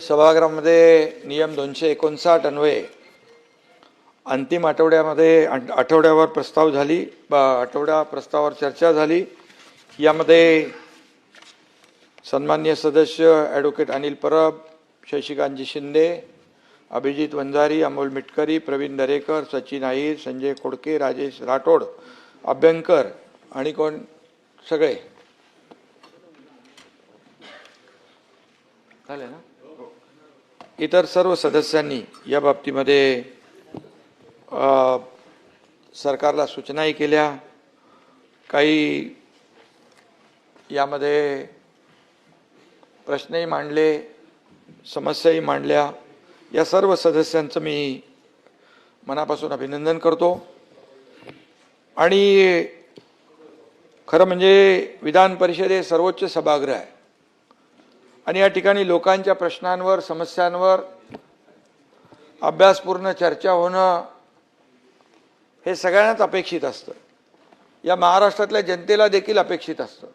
सभागृहामध्ये नियम 259 अन्वये अंतिम आठवड्यावर प्रस्ताव झाली आठवड्या प्रस्तावावर चर्चा झाली। यामध्ये सन्माननीय सदस्य ॲडव्होकेट अनिल परब, शशिकांतजी शिंदे, अभिजित वंजारी, अमोल मिटकरी, प्रवीण दरेकर, सचिन अहिर, संजय खोडके, राजेश राठोड, अभ्यंकर आणि कोण सगळे झाले ना, इतर सर्व सदस्यांनी या बाबतीमध्ये सरकारला सूचनाही केल्या। काही यामध्ये प्रश्नही मांडले, समस्याही मांडल्या। या सर्व सदस्यांचं मी मनापासून अभिनंदन करतो। आणि खरं म्हणजे विधान परिषद हे सर्वोच्च सभागृह आहे आणि या ठिकाणी लोकांच्या प्रश्नांवर, समस्यांवर अभ्यासपूर्ण चर्चा होणं हे सगळ्यांनाच अपेक्षित असतं। या महाराष्ट्रातल्या जनतेला देखील अपेक्षित असतं।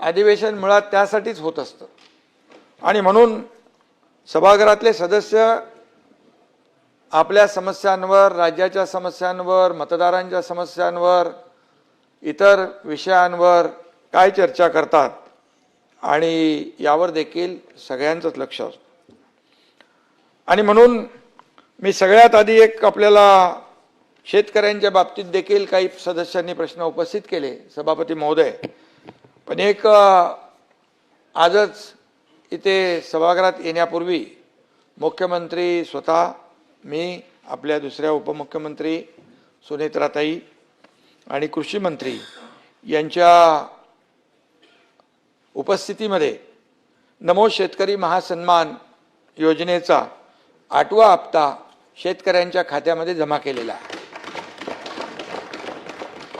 अधिवेशन मुळात त्यासाठीच होत असतं आणि म्हणून सभागृहातले सदस्य आपल्या समस्यांवर, राज्याच्या समस्यांवर, मतदारांच्या समस्यांवर, इतर विषयांवर काय चर्चा करतात आणि यावर देखील सगळ्यांचंच लक्ष असतं। आणि म्हणून मी सगळ्यात आधी एक आपल्याला शेतकऱ्यांच्या बाबतीत देखील काही सदस्यांनी प्रश्न उपस्थित केले, सभापती महोदय। पण एक आजच इथे सभागृहात येण्यापूर्वी मुख्यमंत्री स्वतः, मी, आपल्या दुसऱ्या उपमुख्यमंत्री सुनेत्राताई आणि कृषी मंत्री यांच्या उपस्थितीमध्ये नमो शेतकरी महासन्मान योजनेचा 8वा हप्ता शेतकऱ्यांच्या खात्यामध्ये जमा केलेला आहे।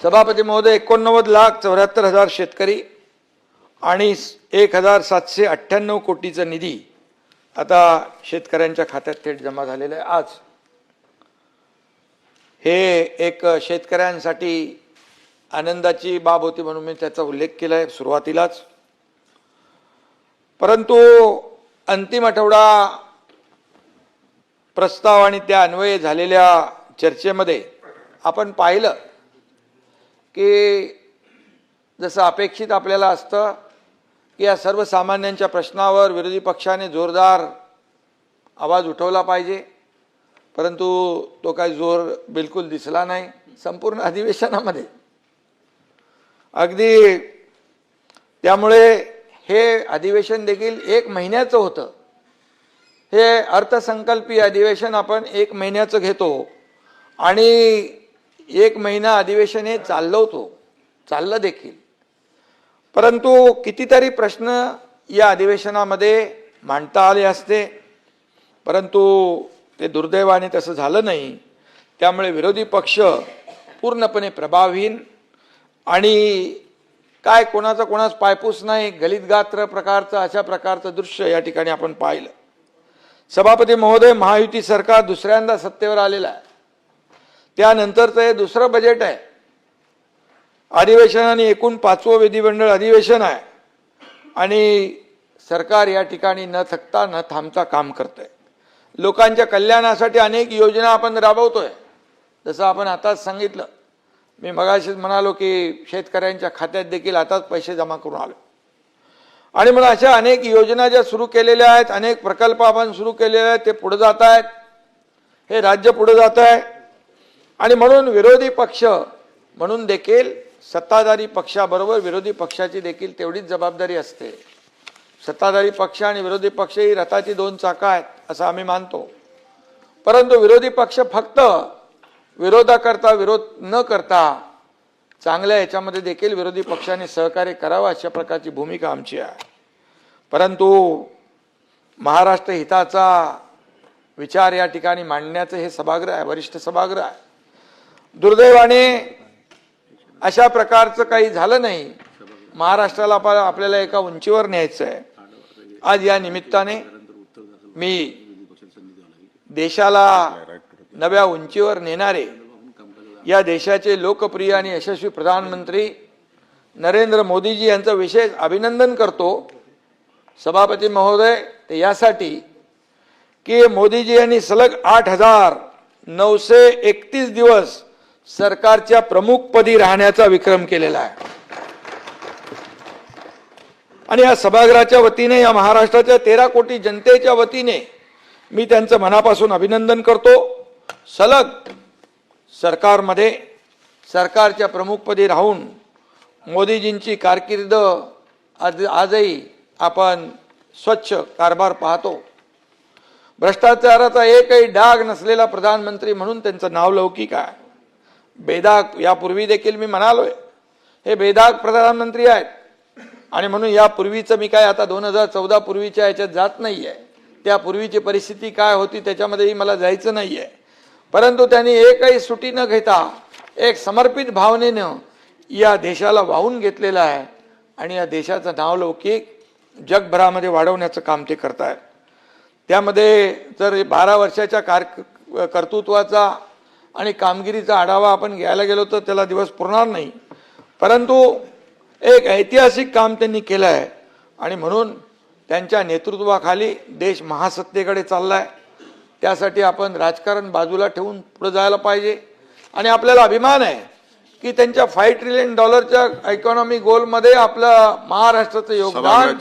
सभापती महोदय, 89,74,000 शेतकरी आणि 1,798 कोटीचा निधी आता शेतकऱ्यांच्या खात्यात थेट जमा झालेला आहे। आज हे एक शेतकऱ्यांसाठी आनंदाची बाब होती म्हणून मी त्याचा उल्लेख केला आहे सुरुवातीलाच। परंतु अंतिम आठवडा प्रस्ताव आणि त्या अन्वये झालेल्या चर्चेमध्ये आपण पाहिलं की जसं अपेक्षित आपल्याला असतं की या सर्वसामान्यांच्या प्रश्नावर विरोधी पक्षाने जोरदार आवाज उठवला पाहिजे, परंतु तो काही जोर बिलकुल दिसला नाही संपूर्ण अधिवेशनामध्ये। अगदी त्यामुळे हे अधिवेशन देखील 1 महिन्याचं होतं। हे अर्थसंकल्पीय अधिवेशन आपण 1 महिन्याचं घेतो आणि 1 महिना अधिवेशन हे चाललं देखील। परंतु कितीतरी प्रश्न या अधिवेशनामध्ये मांडता आले असते, परंतु ते दुर्दैवाने तसं झालं नाही। त्यामुळे विरोधी पक्ष पूर्णपणे प्रभावहीन आणि काय कोणाच पायपूस नाही, गलित गात्र प्रकारचं अशा प्रकारचं दृश्य या ठिकाणी आपण पाहिलं। सभापती महोदय, महायुती सरकार दुसऱ्यांदा सत्तेवर आलेलं आहे। त्यानंतरचं हे दुसरं बजेट आहे। अधिवेशन आणि एकूण 5वं विधिमंडळ अधिवेशन आहे आणि सरकार या ठिकाणी न थकता न थांबता काम करतंय। लोकांच्या कल्याणासाठी अनेक योजना आपण राबवतोय। जसं आपण आताच सांगितलं, मी मगाशीच म्हणालो की शेतकऱ्यांच्या खात्यात देखील आताच पैसे जमा करून आलो आणि म्हणून अशा अनेक योजना ज्या सुरू केलेल्या आहेत, अनेक प्रकल्प आपण सुरू केलेले आहेत, ते पुढे जात आहेत, हे राज्य पुढे जात आहे। आणि म्हणून विरोधी पक्ष म्हणून देखील सत्ताधारी पक्षाबरोबर विरोधी पक्षाची देखील तेवढीच जबाबदारी असते। सत्ताधारी पक्ष आणि विरोधी पक्ष ही रथाची 2 चाकं आहेत असं आम्ही मानतो, परंतु विरोधी पक्ष फक्त विरोधाकरता विरोध न करता चांगल्या याच्यामध्ये देखील विरोधी पक्षाने सहकार्य करावं अशा प्रकारची भूमिका आमची आहे। परंतु महाराष्ट्र हिताचा विचार या ठिकाणी मांडण्याचं हे सभागृह आहे, वरिष्ठ सभागृह आहे। दुर्दैवाने अशा प्रकारचं काही झालं नाही। महाराष्ट्राला आपल्याला एका उंचीवर न्यायचं आहे। आज या निमित्ताने मी देशाला नव्या उंचीवर नेणारे या देशाचे लोकप्रिय आणि यशस्वी प्रधानमंत्री नरेंद्र मोदीजी यांचं विशेष अभिनंदन करतो। सभापती महोदय, ते यासाठी की मोदीजी यांनी सलग 8,931 दिवस सरकारच्या प्रमुखपदी राहण्याचा विक्रम केलेला आहे. आणि या सभागृहाच्या वतीने, या महाराष्ट्राच्या 13 कोटी जनतेच्या वतीने मी त्यांचं मनापासून अभिनंदन करतो. सलग सरकारमध्ये सरकारच्या प्रमुखपदी राहून मोदीजींची कारकीर्द आजही आपण स्वच्छ कारभार पाहतो. भ्रष्टाचाराचा एकही डाग नसलेला प्रधानमंत्री म्हणून त्यांचं नाव लौकिक आहे. बेदाग यापूर्वी देखील मी म्हणालोय, हे बेदाग प्रधानमंत्री आहेत. आणि म्हणून यापूर्वीचं मी काय आता 2014 पूर्वीच्या याच्यात जात नाहीये. त्यापूर्वीची परिस्थिती काय होती त्याच्यामध्येही मला जायचं नाहीये. परंतु त्यांनी एकही सुटी न घेता एक समर्पित भावनेनं या देशाला वाहून घेतलेलं आहे आणि या देशाचं नाव लौकिक जगभरामध्ये वाढवण्याचं काम ते करतायत. त्यामध्ये जर 12 वर्षाच्या कर्तृत्वाचा आणि कामगिरीचा आढावा आपण घ्यायला गेलो तर त्याला दिवस पुरणार नाही. परंतु एक ऐतिहासिक काम त्यांनी केलं आहे आणि म्हणून त्यांच्या नेतृत्वाखाली देश महासत्तेकडे चाललाय. त्यासाठी आपण राजकारण बाजूला ठेवून पुढे जायला पाहिजे. आणि आपल्याला अभिमान आहे की त्यांच्या $5 ट्रिलियन इकॉनॉमी गोलमध्ये आपलं महाराष्ट्राचं योगदान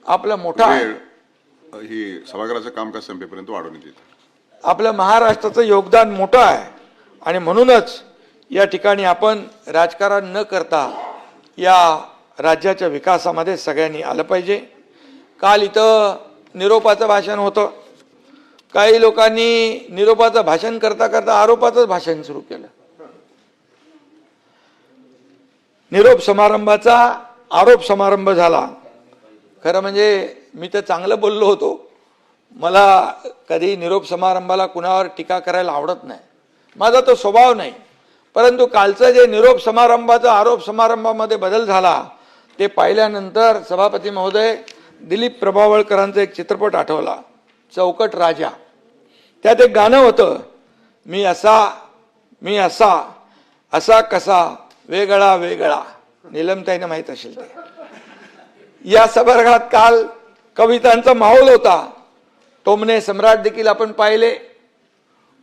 आपलं मोठं आहे. ही सभागृहाचं कामकाज संपेपर्यंत वाढवण्यात येईल. आपलं महाराष्ट्राचं योगदान मोठं आहे आणि म्हणूनच या ठिकाणी आपण राजकारण न करता या राज्याच्या विकासामध्ये सगळ्यांनी आलं पाहिजे. काल इथं निरोपाचं भाषण होतं. काही लोकांनी निरोपाचं भाषण करता करता आरोपाचं भाषण सुरू केलं. निरोप समारंभाचा आरोप समारंभ झाला. खरं म्हणजे मी तर चांगलं बोललो होतो. मला कधी निरोप समारंभाला कुणावर टीका करायला आवडत नाही, माझा तो स्वभाव नाही. परंतु कालचं जे निरोप समारंभाचा आरोप समारंभामध्ये बदल झाला ते पाहिल्यानंतर सभापती महोदय, दिलीप प्रभावळकरांचा एक चित्रपट आठवला, चौकट राजा. त्यात एक गाणं होतं, मी असा असा कसा वेगळा वेगळा. नीलमताईंना माहीत असेल ते. या सभागृहात काल कवितांचा माहोल होता. टोमणे सम्राट देखील आपण पाहिले.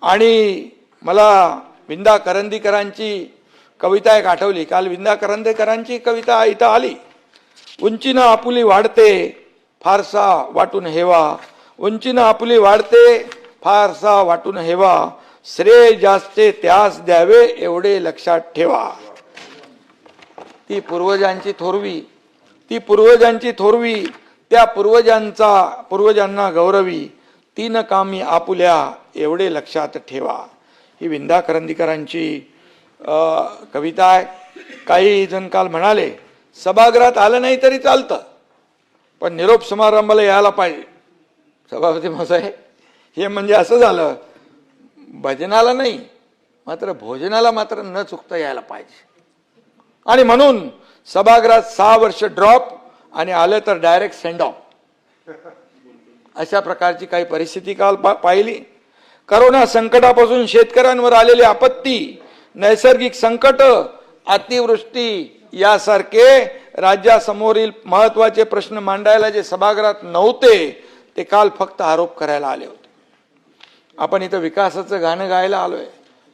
आणि मला विंदा करंदीकरांची कविता एक आठवली. काल विंदा करंदीकरांची कविता इथं आली. उंचीनं आपुली वाढते फारसा वाटून हेवा, उंचीनं आपुली वाढते फारसा वाटून हेवा, श्रेय जास्ते त्यास द्यावे एवढे लक्षात ठेवा. ती पूर्वजांची थोरवी, त्या पूर्वजांना गौरवी, तीन कामी आपुल्या एवढे लक्षात ठेवा. ही विंदा करंदीकरांची कविता आहे. काही जण काल म्हणाले सभागृहात आलं नाही तरी चालतं पण निरोप समारंभाला यायला पाहिजे. सभापती महोदय, हे म्हणजे असं झालं, भजनाला नाही मात्र भोजनाला मात्र न चुकता यायला पाहिजे. आणि म्हणून सभागृहात 6 वर्ष ड्रॉप आणि आलं तर डायरेक्ट सेंड ऑफ, अशा प्रकारची काही परिस्थिती काल पाहिली. करोना संकटापासून शेतकऱ्यांवर आलेली आपत्ती, नैसर्गिक संकट, अतिवृष्टी यासारखे राज्यासमोरील महत्वाचे प्रश्न मांडायला जे सभागृहात नव्हते ते काल फक्त आरोप करायला आले होते. आपण इथं विकासाचं गाणं गायला आलोय,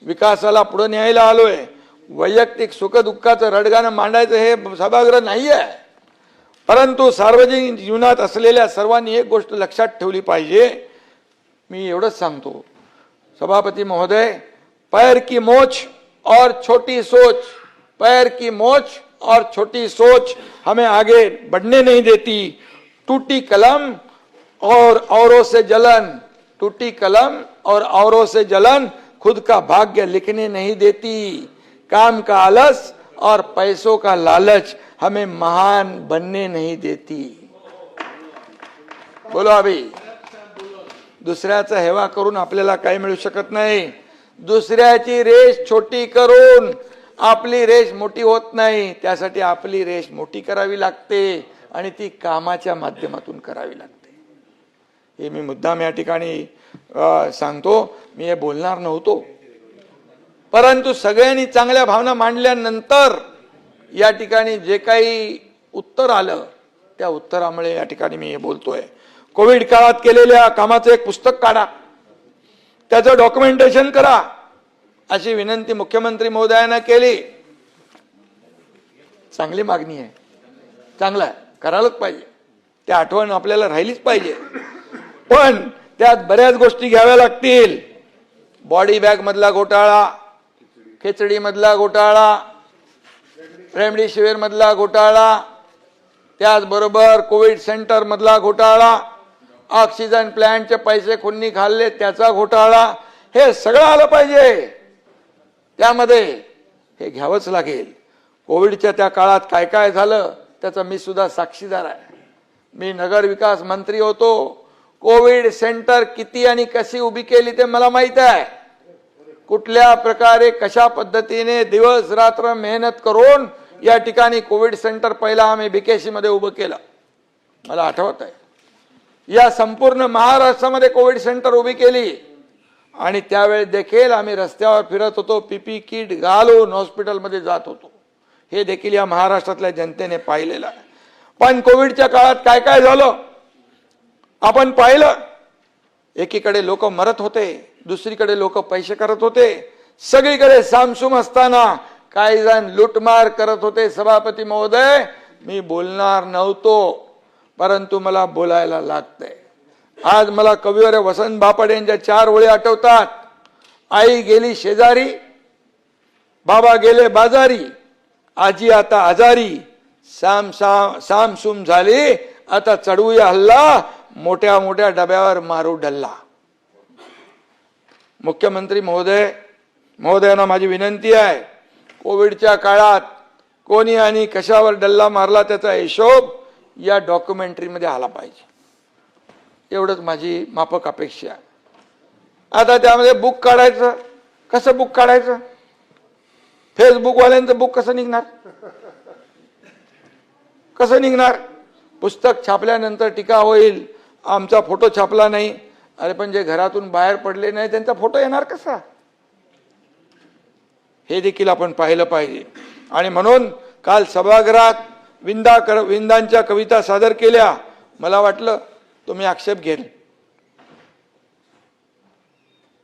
विकासाला पुढे न्यायला आलोय. वैयक्तिक सुखदुःखाचं रडगाणं मांडायचं हे सभागृह नाही आहे. परंतु सार्वजनिक जीवनात असलेल्या सर्वांनी एक गोष्ट लक्षात ठेवली पाहिजे. मी एवढंच सांगतो सभापती महोदय, पैर की मोच और छोटी सोच, पैर की मोच और छोटी सोच हमें आगे बढ़ने नहीं देती. टूटी कलम और औरों से जलन, टूटी कलम और औरों से जलन खुद का भाग्य लिखने नहीं देती. काम का आलस और पैसों का लालच हमें महान बनने नहीं देती. बोलो अभी. दुसऱ्याचा हेवा करून आपल्याला काही मिळू शकत नाही. दुसऱ्याची रेष छोटी करून आपली रेष मोठी होत नाही. त्यासाठी आपली रेष मोठी करावी लागते आणि ती कामाच्या माध्यमातून करावी लागते. हे मी मुद्दाम या ठिकाणी सांगतो. मी हे बोलणार नव्हतो, परंतु सगळ्यांनी चांगल्या भावना मांडल्यानंतर या ठिकाणी जे काही उत्तर आलं त्या उत्तरामुळे या ठिकाणी मी हे बोलतोय. कोविड काळात केलेल्या कामाचं एक पुस्तक काढा, त्याचं डॉक्युमेंटेशन करा, अशी विनंती मुख्यमंत्री महोदयांना केली. चांगली मागणी आहे, चांगलं आहे, करायलाच पाहिजे, ते आठवण आपल्याला राहिलीच पाहिजे. पण त्यात बऱ्याच गोष्टी घ्याव्या लागतील. बॉडी बॅग मधला घोटाळा, खिचडी मधला घोटाळा, रेमडेसिवीर मधला घोटाळा, त्याचबरोबर कोविड सेंटर मधला घोटाळा, ऑक्सिजन प्लांटचे पैसे कोणी खाल्ले त्याचा घोटाळा, हे सगळं आलं पाहिजे. त्यामध्ये हे घ्यावंच लागेल. कोविडच्या त्या काळात काय काय झालं त्याचा मी सुद्धा साक्षीदार आहे. मी नगर विकास मंत्री होतो. कोविड सेंटर किती आणि कशी उभी केली ते मला माहित आहे. कुठल्या प्रकारे कशा पद्धतीने दिवस रात्र मेहनत करून या ठिकाणी कोविड सेंटर पहिला आम्ही बीकेसी मध्ये उभं केलं, मला आठवत आहे. या संपूर्ण महाराष्ट्रामध्ये कोविड सेंटर उभी केली आणि त्यावेळेस देखील आम्ही रस्त्यावर फिरत होतो, पीपी किट घालून हॉस्पिटलमध्ये जात होतो. हे देखील या महाराष्ट्रातल्या जनतेने पाहिलेलं आहे. पण कोविडच्या काळात काय काय झालं आपण पाहिलं. एकीकडे लोक मरत होते, दुसरीकडे लोक पैसे करत होते, सगळीकडे सामसूम असताना काही जण लूटमार करत होते. सभापती महोदय, मी बोलणार नव्हतो, परंतु मला बोलायला लागतंय. आज मला कविवर वसंत बापट यांच्या 4 ओळी आठवतात. आई गेली शेजारी, बाबा गेले बाजारी, आजी आता आजारी, सामसूम झाली, आता चढवूया हल्ला, मोठ्या मोठ्या डब्यावर मारू डल्ला. मुख्यमंत्री महोदयांना माझी विनंती आहे, कोविडच्या काळात कोणी आणि कशावर डल्ला मारला त्याचा हिशोब या डॉक्युमेंटरीमध्ये आला पाहिजे. एवढंच माझी माफक अपेक्षा आहे. आता त्यामध्ये बुक काढायचं, कसं बुक काढायचं? फेसबुकवाल्यांचं बुक कसं निघणार? कसं निघणार? पुस्तक छापल्यानंतर टीका होईल, आमचा फोटो छापला नाही. अरे पण जे घरातून बाहेर पडले नाही त्यांचा फोटो येणार कसा? हे देखील आपण पाहिलं पाहिजे. आणि म्हणून काल सभागृहात विंदांच्या कविता सादर केल्या. मला वाटलं तुम्ही आक्षेप घेल,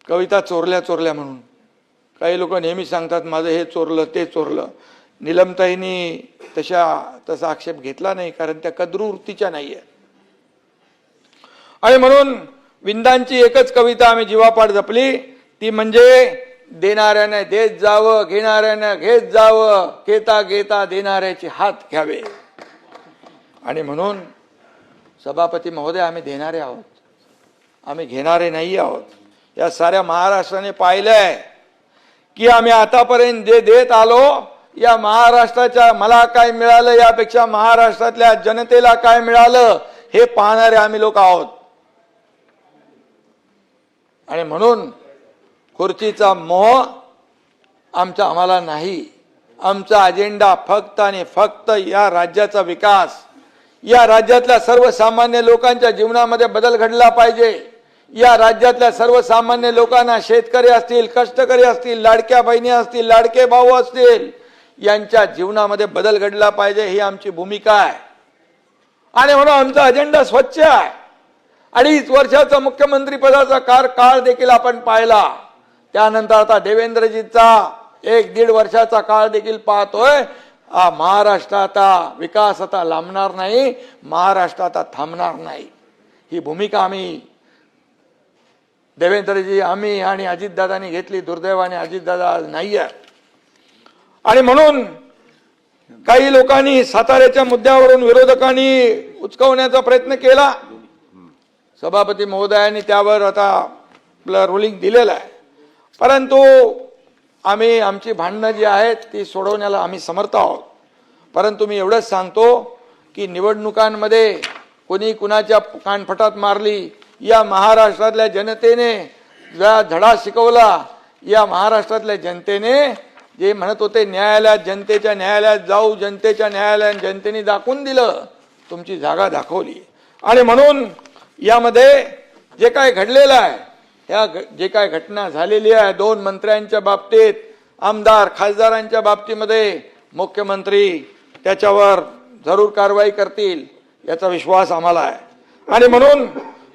कविता चोरल्या म्हणून. काही लोक नेहमी सांगतात माझं हे चोरलं ते चोरलं. निलमताईंनी तसा आक्षेप घेतला नाही, कारण त्या कद्रुवृत्तीच्या नाहीये. आणि म्हणून विंदांची एकच कविता आम्ही जीवापाड जपली, ती म्हणजे देणाऱ्याने देत जावं, घेणाऱ्याने घेत जावं, घेता घेता देणाऱ्याचे हात घ्यावे. आणि म्हणून सभापती महोदय, आम्ही देणारे आहोत, आम्ही घेणारे नाही आहोत. या साऱ्या महाराष्ट्राने पाहिलंय की आम्ही आतापर्यंत जे देत आलो, या महाराष्ट्राच्या मला काय मिळालं यापेक्षा महाराष्ट्रातल्या जनतेला काय मिळालं हे पाहणारे आम्ही लोक आहोत. आणि म्हणून खुर्चीचा मोह आम्हाला नाही. आमचा अजेंडा फक्त आणि फक्त या राज्याचा विकास, या राज्यातल्या सर्वसामान्य लोकांच्या जीवनामध्ये बदल घडला पाहिजे. या राज्यातल्या सर्वसामान्य लोकांना, शेतकरी असतील, कष्टकरी असतील, लाडक्या बहिणी असतील, लाडके भाऊ असतील, यांच्या जीवनामध्ये बदल घडला पाहिजे, ही आमची भूमिका आहे. आणि म्हणून आमचा अजेंडा स्वच्छ आहे. 2.5 वर्षाचा मुख्यमंत्री पदाचा काळ देखील आपण पाहिला. त्यानंतर आता देवेंद्रजींचा 1-1.5 वर्षाचा काळ देखील पाहतोय. महाराष्ट्र आता विकास आता लांबणार नाही, महाराष्ट्र आता थांबणार नाही. ही भूमिका आम्ही देवेंद्रजी, आम्ही आणि अजितदादांनी घेतली. दुर्दैवाने अजितदादा आज नाही आहे. आणि म्हणून काही लोकांनी साताऱ्याच्या मुद्द्यावरून विरोधकांनी उचकवण्याचा प्रयत्न केला. सभापती महोदयांनी त्यावर आता आपलं रुलिंग दिलेलं आहे. परंतु आम्ही आमची भांडणं जी आहेत ती सोडवण्याला आम्ही समर्थ आहोत. परंतु मी एवढंच सांगतो की निवडणुकांमध्ये कोणी कुणाच्या कानफटात मारली, या महाराष्ट्रातल्या जनतेने जरा धडा शिकवला. या महाराष्ट्रातल्या जनतेने जे म्हणत होते न्यायालयात, जनतेच्या न्यायालयात जाऊ, जनतेच्या न्यायालयात, जनतेने दाखवून दिलं, तुमची जागा दाखवली. आणि म्हणून यामध्ये जे काय घडलेलं आहे, ह्या जे काय घटना झालेली आहे 2 मंत्र्यांच्या बाबतीत, आमदार खासदारांच्या बाबतीमध्ये मुख्यमंत्री त्याच्यावर जरूर कारवाई करतील याचा विश्वास आम्हाला आहे. आणि म्हणून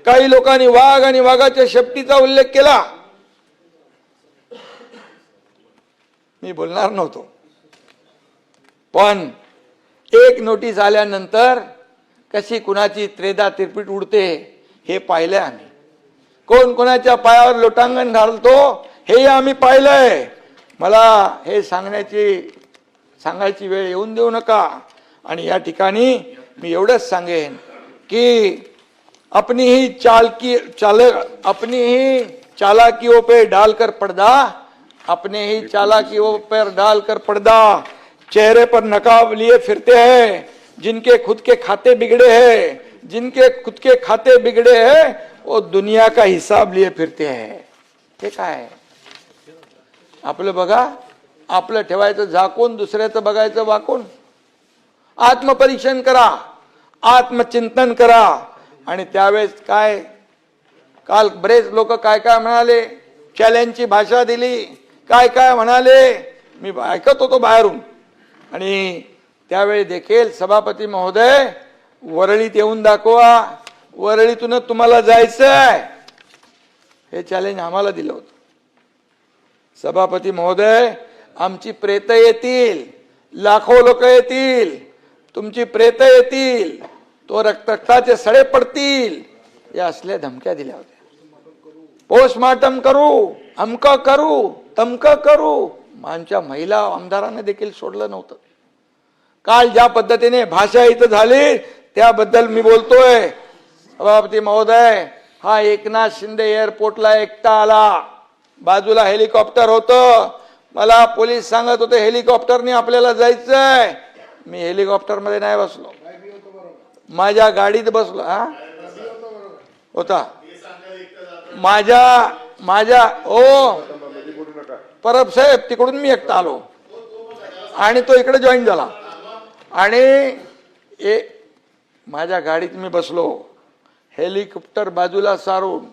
काही लोकांनी वाघ आणि वाघाच्या शेपटीचा उल्लेख केला. मी बोलणार नव्हतो, पण एक नोटीस आल्यानंतर कशी कुणाची त्रेधा तिरपीट उडते हे पाहिलंय आम्ही. कोण कोणाच्या पायावर लोटांगण घालतो हे आम्ही पाहिलंय. मला हे सांगायची वेळ येऊन देऊ नका. आणि या ठिकाणी मी एवढंच सांगेन की अपनी ही चालाकियों पे डालकर पर्दा, अपने ही चालाकियों पर डालकर पर्दा, चेहरे पर नकाब लिए फिरते हैं जिनके खुद के खाते बिगड़े हैं, जिनके खुद के खाते बिगड़े हैं वो दुनिया का हिसाब लिए फिरते हैं. हे काय आपलं बघा, आपलं ठेवायचं झाकून, दुसऱ्याचं बघायचं वाकून. आत्मपरीक्षण करा, आत्मचिंतन करा. आणि त्यावेळेस काय, काल बरेच लोक काय काय म्हणाले, चॅलेंजची भाषा दिली, काय काय म्हणाले, मी ऐकत होतो बाहेरून. आणि त्यावेळी देखील सभापती महोदय वरळीत येऊन दाखवा, वरळीतूनच तुम्हाला जायचंय, हे चॅलेंज आम्हाला दिलं होतं. सभापती महोदय, आमची प्रेत येतील, लाखो लोक येतील, तुमची प्रेत येतील, तो रक्ताचे सडे पडतील, या असल्या धमक्या दिल्या होत्या. पोस्टमार्टम करू, अमक करू, तमक करू. आमच्या महिला आमदारांना देखील सोडलं नव्हतं. काल ज्या पद्धतीने भाषा इथं झाली त्याबद्दल मी बोलतोय. सभापती महोदय, हा एकनाथ शिंदे एअरपोर्टला एकटा आला, बाजूला हेलिकॉप्टर होतं. मला पोलीस सांगत होते हेलिकॉप्टरने आपल्याला जायचंय. मी हेलिकॉप्टर मध्ये नाही बसलो, माझ्या गाडीत बसलो. होता माझ्या परब साहेब, तिकडून मी एकटा आलो आणि तो इकडे जॉईन झाला. आणि माझ्या गाडीत मी बसलो, हेलिकॉप्टर बाजूला सारून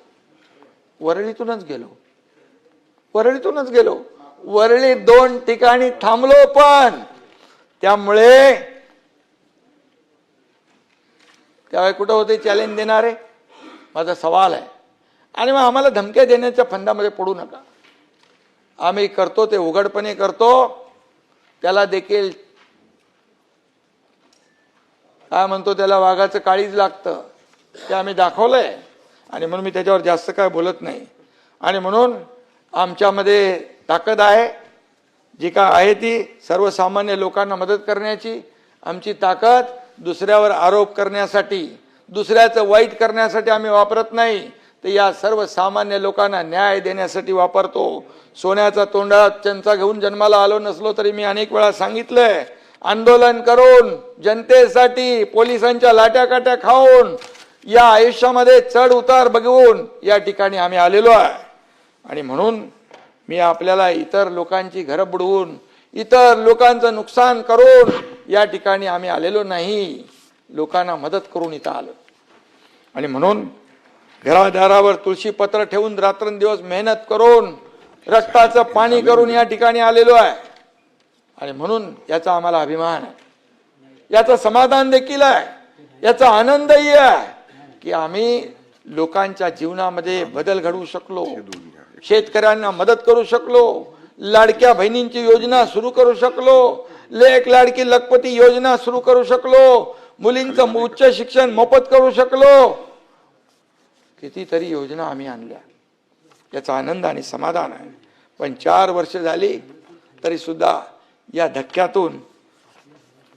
वरळीतूनच गेलो. वरळीत 2 ठिकाणी थांबलो. पण त्यामुळे त्यावेळी कुठं होते चॅलेंज देणारे, माझा सवाल आहे. आणि मग आम्हाला धमक्या देण्याच्या फंदामध्ये पडू नका. आम्ही करतो ते उघडपणे करतो. त्याला देखील काय म्हणतो, त्याला वाघाचं काळीज लागतं, ते आम्ही दाखवलंय. आणि म्हणून मी त्याच्यावर जास्त काय बोलत नाही. आणि म्हणून आमच्यामध्ये ताकद आहे, जी काय आहे ती सर्वसामान्य लोकांना मदत करण्याची. आमची ताकद दुसऱ्यावर आरोप करण्यासाठी, दुसऱ्याचं वाईट करण्यासाठी आम्ही वापरत नाही, तर या सर्वसामान्य लोकांना न्याय देण्यासाठी वापरतो. सोन्याचा तोंडा चंचा घेऊन जन्माला आलो नसलो तरी मी अनेक वेळा सांगितलंय, आंदोलन करून जनतेसाठी, पोलिसांच्या लाट्याकाट्या खाऊन, या आयुष्यामध्ये चढ उतार बघून या ठिकाणी आम्ही आलेलो आहे. आणि म्हणून मी आपल्याला इतर लोकांची घरं बुडवून, इतर लोकांचं नुकसान करून या ठिकाणी आम्ही आलेलो नाही, लोकांना मदत करून इथं आलो. आणि म्हणून घरादारावर तुळशी पत्र ठेवून रात्रंदिवस मेहनत करून, रक्ताचं पाणी करून या ठिकाणी आलेलो आहे. आणि म्हणून याचा आम्हाला अभिमान आहे, याचं समाधान देखील आहे, याचा आनंदही आहे की आम्ही लोकांच्या जीवनामध्ये बदल घडवू शकलो, शेतकऱ्यांना मदत करू शकलो, लाडक्या बहिणींची योजना सुरू करू शकलो, लेक लाडकी लखपती योजना सुरू करू शकलो, मुलींचं उच्च शिक्षण मोफत करू शकलो. कितीतरी योजना आम्ही आणल्या, याचा आनंद आणि समाधान आहे. पण 4 वर्ष झाली तरी सुद्धा या धक्क्यातून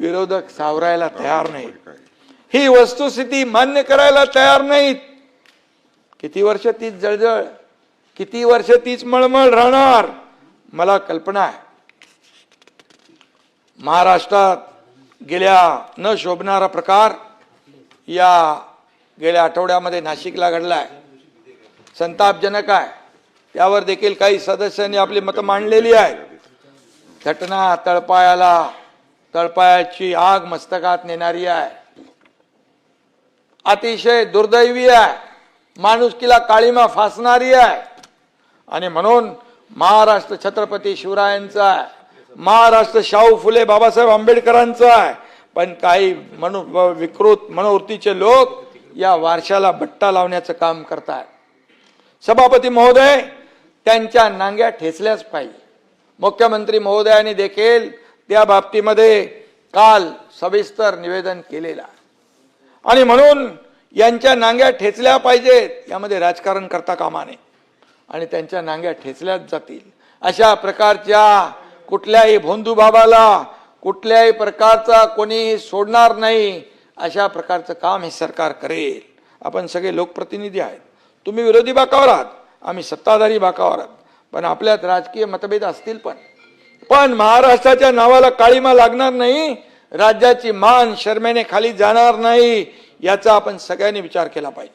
विरोधक सावरायला तयार नाहीत, ही वस्तुस्थिती मान्य करायला तयार नाहीत. किती वर्ष तीच जळजळ, किती वर्ष तीच मळमळ राहणार. मला कल्पना आहे, महाराष्ट्रात गेल्या न शोभणारा प्रकार या गेल्या आठवड्यामध्ये नाशिकला घडलाय, संतापजनक आहे. त्यावर देखील काही सदस्यांनी आपली मतं मांडलेली आहेत. घटना तळपायाची आग मस्तकात नेणारी आहे, अतिशय दुर्दैवी आहे, माणुसकीला काळीमा फासणारी आहे. आणि म्हणून महाराष्ट्र छत्रपती शिवरायांचा आहे, महाराष्ट्र शाहू फुले बाबासाहेब आंबेडकरांचा आहे. पण काही विकृत मनोवृत्तीचे लोक या वारशाला बट्टा लावण्याचं काम करतात. सभापती महोदय त्यांच्या नांग्या ठेचल्याच पाहिजे. मुख्यमंत्री महोदयांनी देखील त्या बाबतीमध्ये काल सविस्तर निवेदन केलेलं आहे. आणि म्हणून यांच्या नांग्या ठेचल्या पाहिजेत, यामध्ये राजकारण करता कामा नये आणि त्यांच्या नांग्या ठेचल्याच जातील. अशा प्रकारच्या कुठल्याही भोंदू बाबाला कुठल्याही प्रकारचा कोणी सोडणार नाही, अशा प्रकारचं काम हे सरकार करेल. आपण सगळे लोकप्रतिनिधी आहेत, तुम्ही विरोधी बाकावर आहात, आम्ही सत्ताधारी बाकावर आहात, पण आपल्यात राजकीय मतभेद असतील पण महाराष्ट्राच्या नावाला काळीमा लागणार नाही, राज्याची मान शर्मेने खाली जाणार नाही, याचा आपण सगळ्यांनी विचार केला पाहिजे.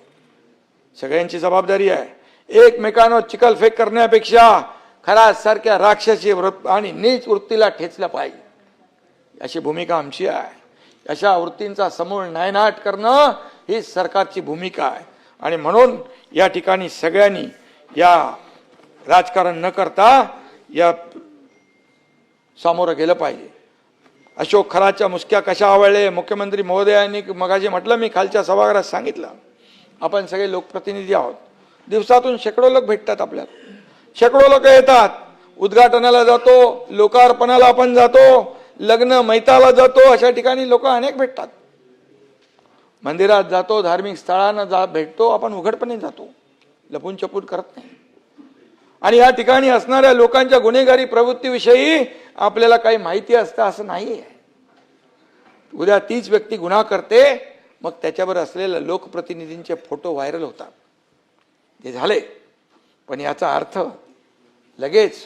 सगळ्यांची जबाबदारी आहे. एकमेकांवर चिखलफेक करण्यापेक्षा खरा सारख्या राक्षसी आणि नीच वृत्तीला ठेचलं पाहिजे, अशी भूमिका आमची आहे. अशा वृत्तींचा समूळ नायनाट करणं ही सरकारची भूमिका आहे. आणि म्हणून या ठिकाणी सगळ्यांनी या राजकारण न करता या सामोरं गेलं पाहिजे. अशोक खराच्या मुसक्या कशा आवडले, मुख्यमंत्री महोदयांनी मगाशी म्हटलं, मी खालच्या सभागृहात सांगितलं, आपण सगळे लोकप्रतिनिधी आहोत, दिवसातून शेकडो लोक भेटतात आपल्याला, शेकडो लोक येतात, उद्घाटनाला जातो, लोकार्पणाला आपण जातो, लग्न मैताला जातो, अशा ठिकाणी लोक अनेक भेटतात. मंदिरात जातो, धार्मिक स्थळांना भेटतो, आपण उघडपणे जातो, लपून छपून करत नाही. आणि या ठिकाणी असणाऱ्या लोकांच्या गुन्हेगारी प्रवृत्तीविषयी आपल्याला काही माहिती असतं असं नाहीये. उद्या तीच व्यक्ती गुन्हा करते, मग त्याच्यावर असलेले लोकप्रतिनिधींचे फोटो व्हायरल होतात. ते झाले, पण याचा अर्थ लगेच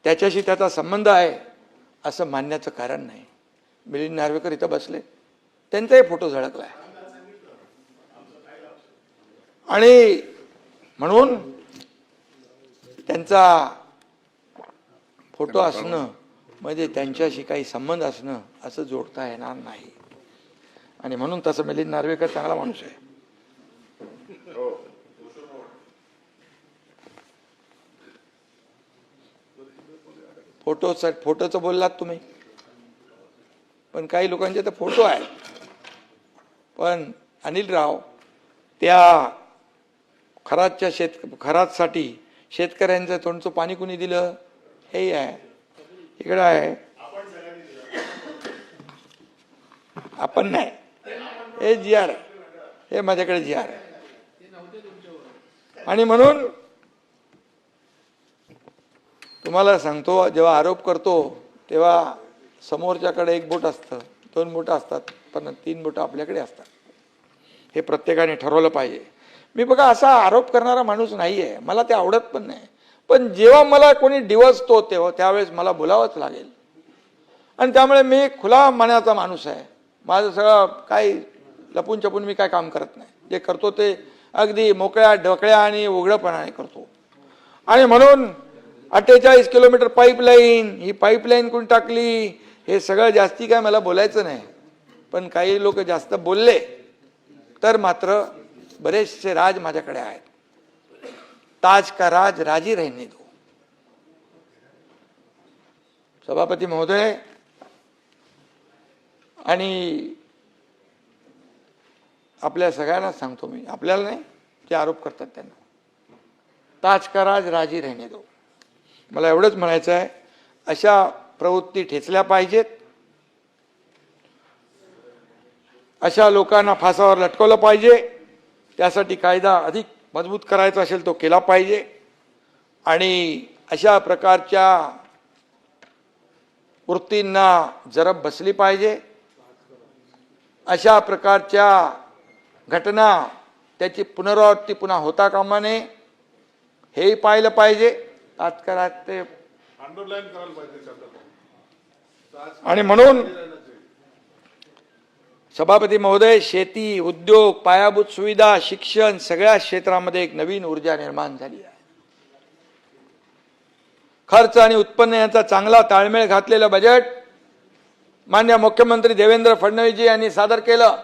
त्याच्याशी त्याचा संबंध आहे असं मानण्याचं कारण नाही. मिलिंद नार्वेकर इथं बसले, त्यांचाही फोटो झळकलाय. आणि म्हणून त्यांचा फोटो असणं म्हणजे त्यांच्याशी काही संबंध असणं असं जोडता येणार नाही. आणि म्हणून तसं मिलिंद नार्वेकर चांगला माणूस आहे. फोटोचं बोललात तुम्ही, पण काही लोकांचे तर फोटो आहेत. पण अनिल राव त्या खरातसाठी शेतकऱ्यांचं तोंडचं पाणी कुणी दिलं, हे आहे इकडं आहे. आपण नाही, हे जी आर आहे, हे माझ्याकडे जी आर आहे. आणि म्हणून तुम्हाला सांगतो, जेव्हा आरोप करतो तेव्हा समोरच्याकडे एक बोट असतं, 2 बोटं असतात, पण 3 बोटं आपल्याकडे असतात. हे प्रत्येकाने ठरवलं पाहिजे. मी बघा असा आरोप करणारा माणूस नाहीये, मला ते आवडत पण नाही. पण जेव्हा मला कोणी डिवचतो तेव्हा त्यावेळेस मला बोलावंच लागेल. आणि त्यामुळे मी खुला मनाचा माणूस आहे. माझं सगळं काही लपून छपून मी काय काम करत नाही. जे करतो ते अगदी मोकळ्या ढकळ्या आणि उघडपणाने करतो. आणि म्हणून 48 किलोमीटर पाईपलाईन, ही पाईपलाईन कोणी टाकली, हे सगळं जास्ती काय मला बोलायचं नाही. पण काही लोक जास्त बोलले तर मात्र बरेचसे राज माझ्याकडे आहेत. ताज का राज राजी रहने दो. सभापती महोदय आणि आपल्या सगळ्यांना सांगतो मी, आपल्याला नाही, जे आरोप करतात त्यांना, ताज का राज राजी रहने दो. मला एवढंच म्हणायचं आहे, अशा प्रवृत्ती ठेचल्या पाहिजेत. अशा लोकांना फासावर लटकवलं पाहिजे. त्यासाठी कायदा अधिक मजबूत करायचा असेल तो केला पाहिजे. आणि अशा प्रकारच्या वृत्तींना जरब बसली पाहिजे. अशा प्रकारच्या घटना त्याची पुनरावृत्ती पुन्हा होता कामा नये, हेही पाहिलं पाहिजे. तात्काळ ते आणि म्हणून सभापती महोदय, शेती, उद्योग, पायाभूत सुविधा, शिक्षण सगळ्या क्षेत्रामध्ये एक नवीन ऊर्जा निर्माण झाली आहे. खर्च आणि उत्पन्न यांचा चांगला ताळमेळ घातलेलं बजेट माननीय मुख्यमंत्री देवेंद्र फडणवीसजी यांनी सादर केलं.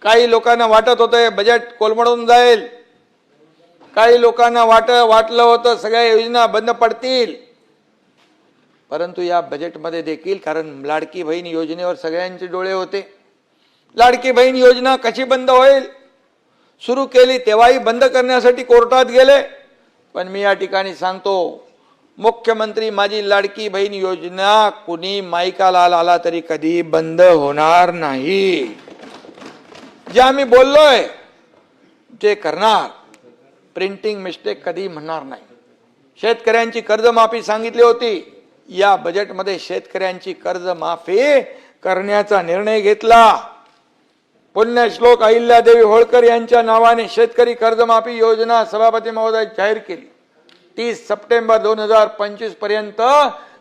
काही लोकांना वाटत होतं बजेट कोलमडून जाईल, काही लोकांना वाटलं होतं सगळ्या योजना बंद पडतील. परंतु या बजेटमध्ये देखील, कारण लाडकी बहीण योजनेवर सगळ्यांचे डोळे होते, लाडकी बहीण योजना कशी बंद होईल? सुरू केली तेव्हाही बंद करण्यासाठी कोर्टात गेले. पण मी या ठिकाणी सांगतो, मुख्यमंत्री माझी लाडकी बहीण योजना कुणी माईकाला आला तरी कधी बंद होणार नाही. जे आम्ही बोललोय जे करणार. प्रिंटिंग मिस्टेक कधी म्हणणार नाही. शेतकऱ्यांची कर्जमाफी सांगितली होती. या बजेटमध्ये शेतकऱ्यांची कर्जमाफी करण्याचा निर्णय घेतला. पुण्यश्लोक अहिल्यादेवी होळकर यांच्या नावाने शेतकरी कर्जमाफी योजना सभापती महोदय जाहीर केली. 30 सप्टेंबर 2025 पर्यंत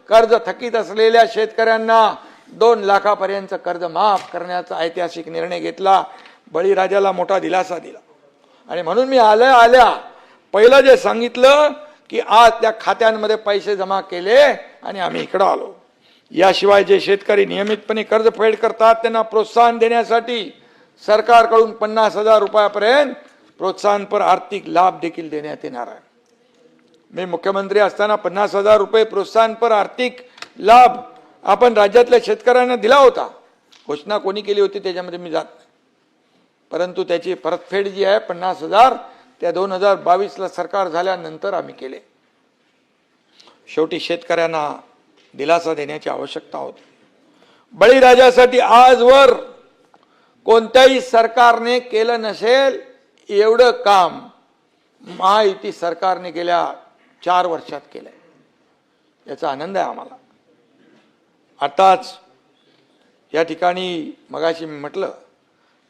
कर्ज थकीत असलेल्या शेतकऱ्यांना 2 लाखापर्यंत कर्ज माफ करण्याचा ऐतिहासिक निर्णय घेतला. बळीराजाला मोठा दिलासा दिला. आणि म्हणून मी आल्या पहिलं जे सांगितलं की आज त्या खात्यांमध्ये पैसे जमा केले आणि आम्ही इकडं आलो. याशिवाय जे शेतकरी नियमितपणे कर्जफेड करतात त्यांना प्रोत्साहन देण्यासाठी सरकारकडून 50,000 रुपयापर्यंत प्रोत्साहनपर आर्थिक लाभ देखील देण्यात येणार आहे. मी मुख्यमंत्री असताना 50,000 रुपये प्रोत्साहनपर आर्थिक लाभ आपण राज्यातल्या शेतकऱ्यांना दिला होता. घोषणा कोणी केली होती त्याच्यामध्ये मी जात नाही. परंतु त्याची परतफेड जी आहे 50,000 त्या 2022ला सरकार झाल्यानंतर आम्ही केले. शेवटी शेतकऱ्यांना दिलासा देण्याची आवश्यकता होती. बळीराजासाठी आजवर कोणत्याही सरकारने केलं नसेल एवढं काम महायुती सरकारने गेल्या 4 वर्षात केलंय. याचा आनंद आहे आम्हाला. आताच या ठिकाणी मगाशी मी म्हटलं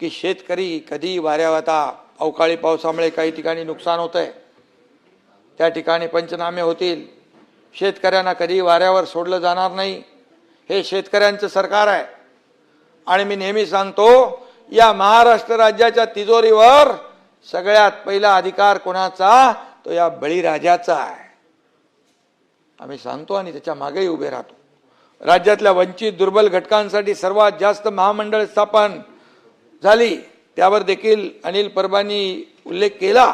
की शेतकरी कधी वाऱ्यावाता अवकाळी पावसामुळे काही ठिकाणी नुकसान होत आहे. त्या ठिकाणी पंचनामे होतील. शेतकऱ्यांना कधी वाऱ्यावर सोडलं जाणार नाही. हे शेतकऱ्यांचं सरकार आहे. आणि मी नेहमी सांगतो या महाराष्ट्र राज्याच्या तिजोरीवर सगळ्यात पहिला अधिकार कोणाचा? तो या बळीराजाचा आहे. आम्ही सांगतो आणि त्याच्या मागेही उभे राहतो. राज्यातल्या वंचित दुर्बल घटकांसाठी सर्वात जास्त महामंडळ स्थापन झाली. त्यावर देखील अनिल परबांनी उल्लेख केला.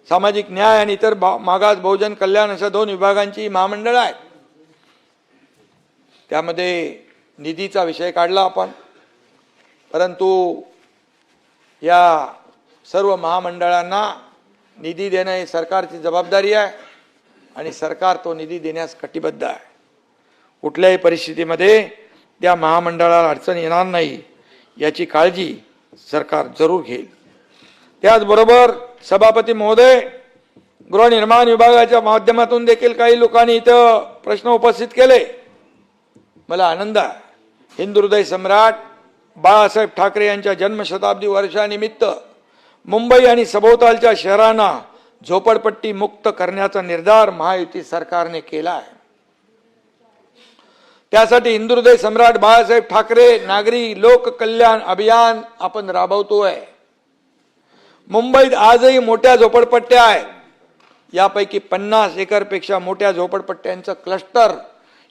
सामाजिक न्याय आणि इतर मागास बहुजन कल्याण अशा 2 विभागांची महामंडळ आहेत. त्यामध्ये निधीचा विषय काढला आपण. परंतु या सर्व महामंडळांना निधी देणं ही सरकारची जबाबदारी आहे आणि सरकार तो निधी देण्यास कटिबद्ध आहे. कुठल्याही परिस्थितीमध्ये त्या महामंडळाला अडचण येणार नाही याची काळजी सरकार जरूर घेईल. त्याचबरोबर सभापती महोदय, गृहनिर्माण विभागाच्या माध्यमातून देखील काही लोकांनी इथं प्रश्न उपस्थित केले. मला आनंद आहे. हिंदू हृदय सम्राट बाळासाहेब ठाकरे यांच्या जन्मशताब्दी वर्षानिमित्त मुंबई आणि सभोवतालच्या शहरांना झोपडपट्टी मुक्त करण्याचा निर्धार महायुती सरकारने केला आहे. त्यासाठी हिंदू हृदय सम्राट बाळासाहेब ठाकरे नागरी लोक कल्याण अभियान आपण राबवतोय. मुंबईत आजही मोठ्या झोपडपट्ट्या आहेत. यापैकी 50 एकरपेक्षा मोठ्या झोपडपट्ट्यांचं क्लस्टर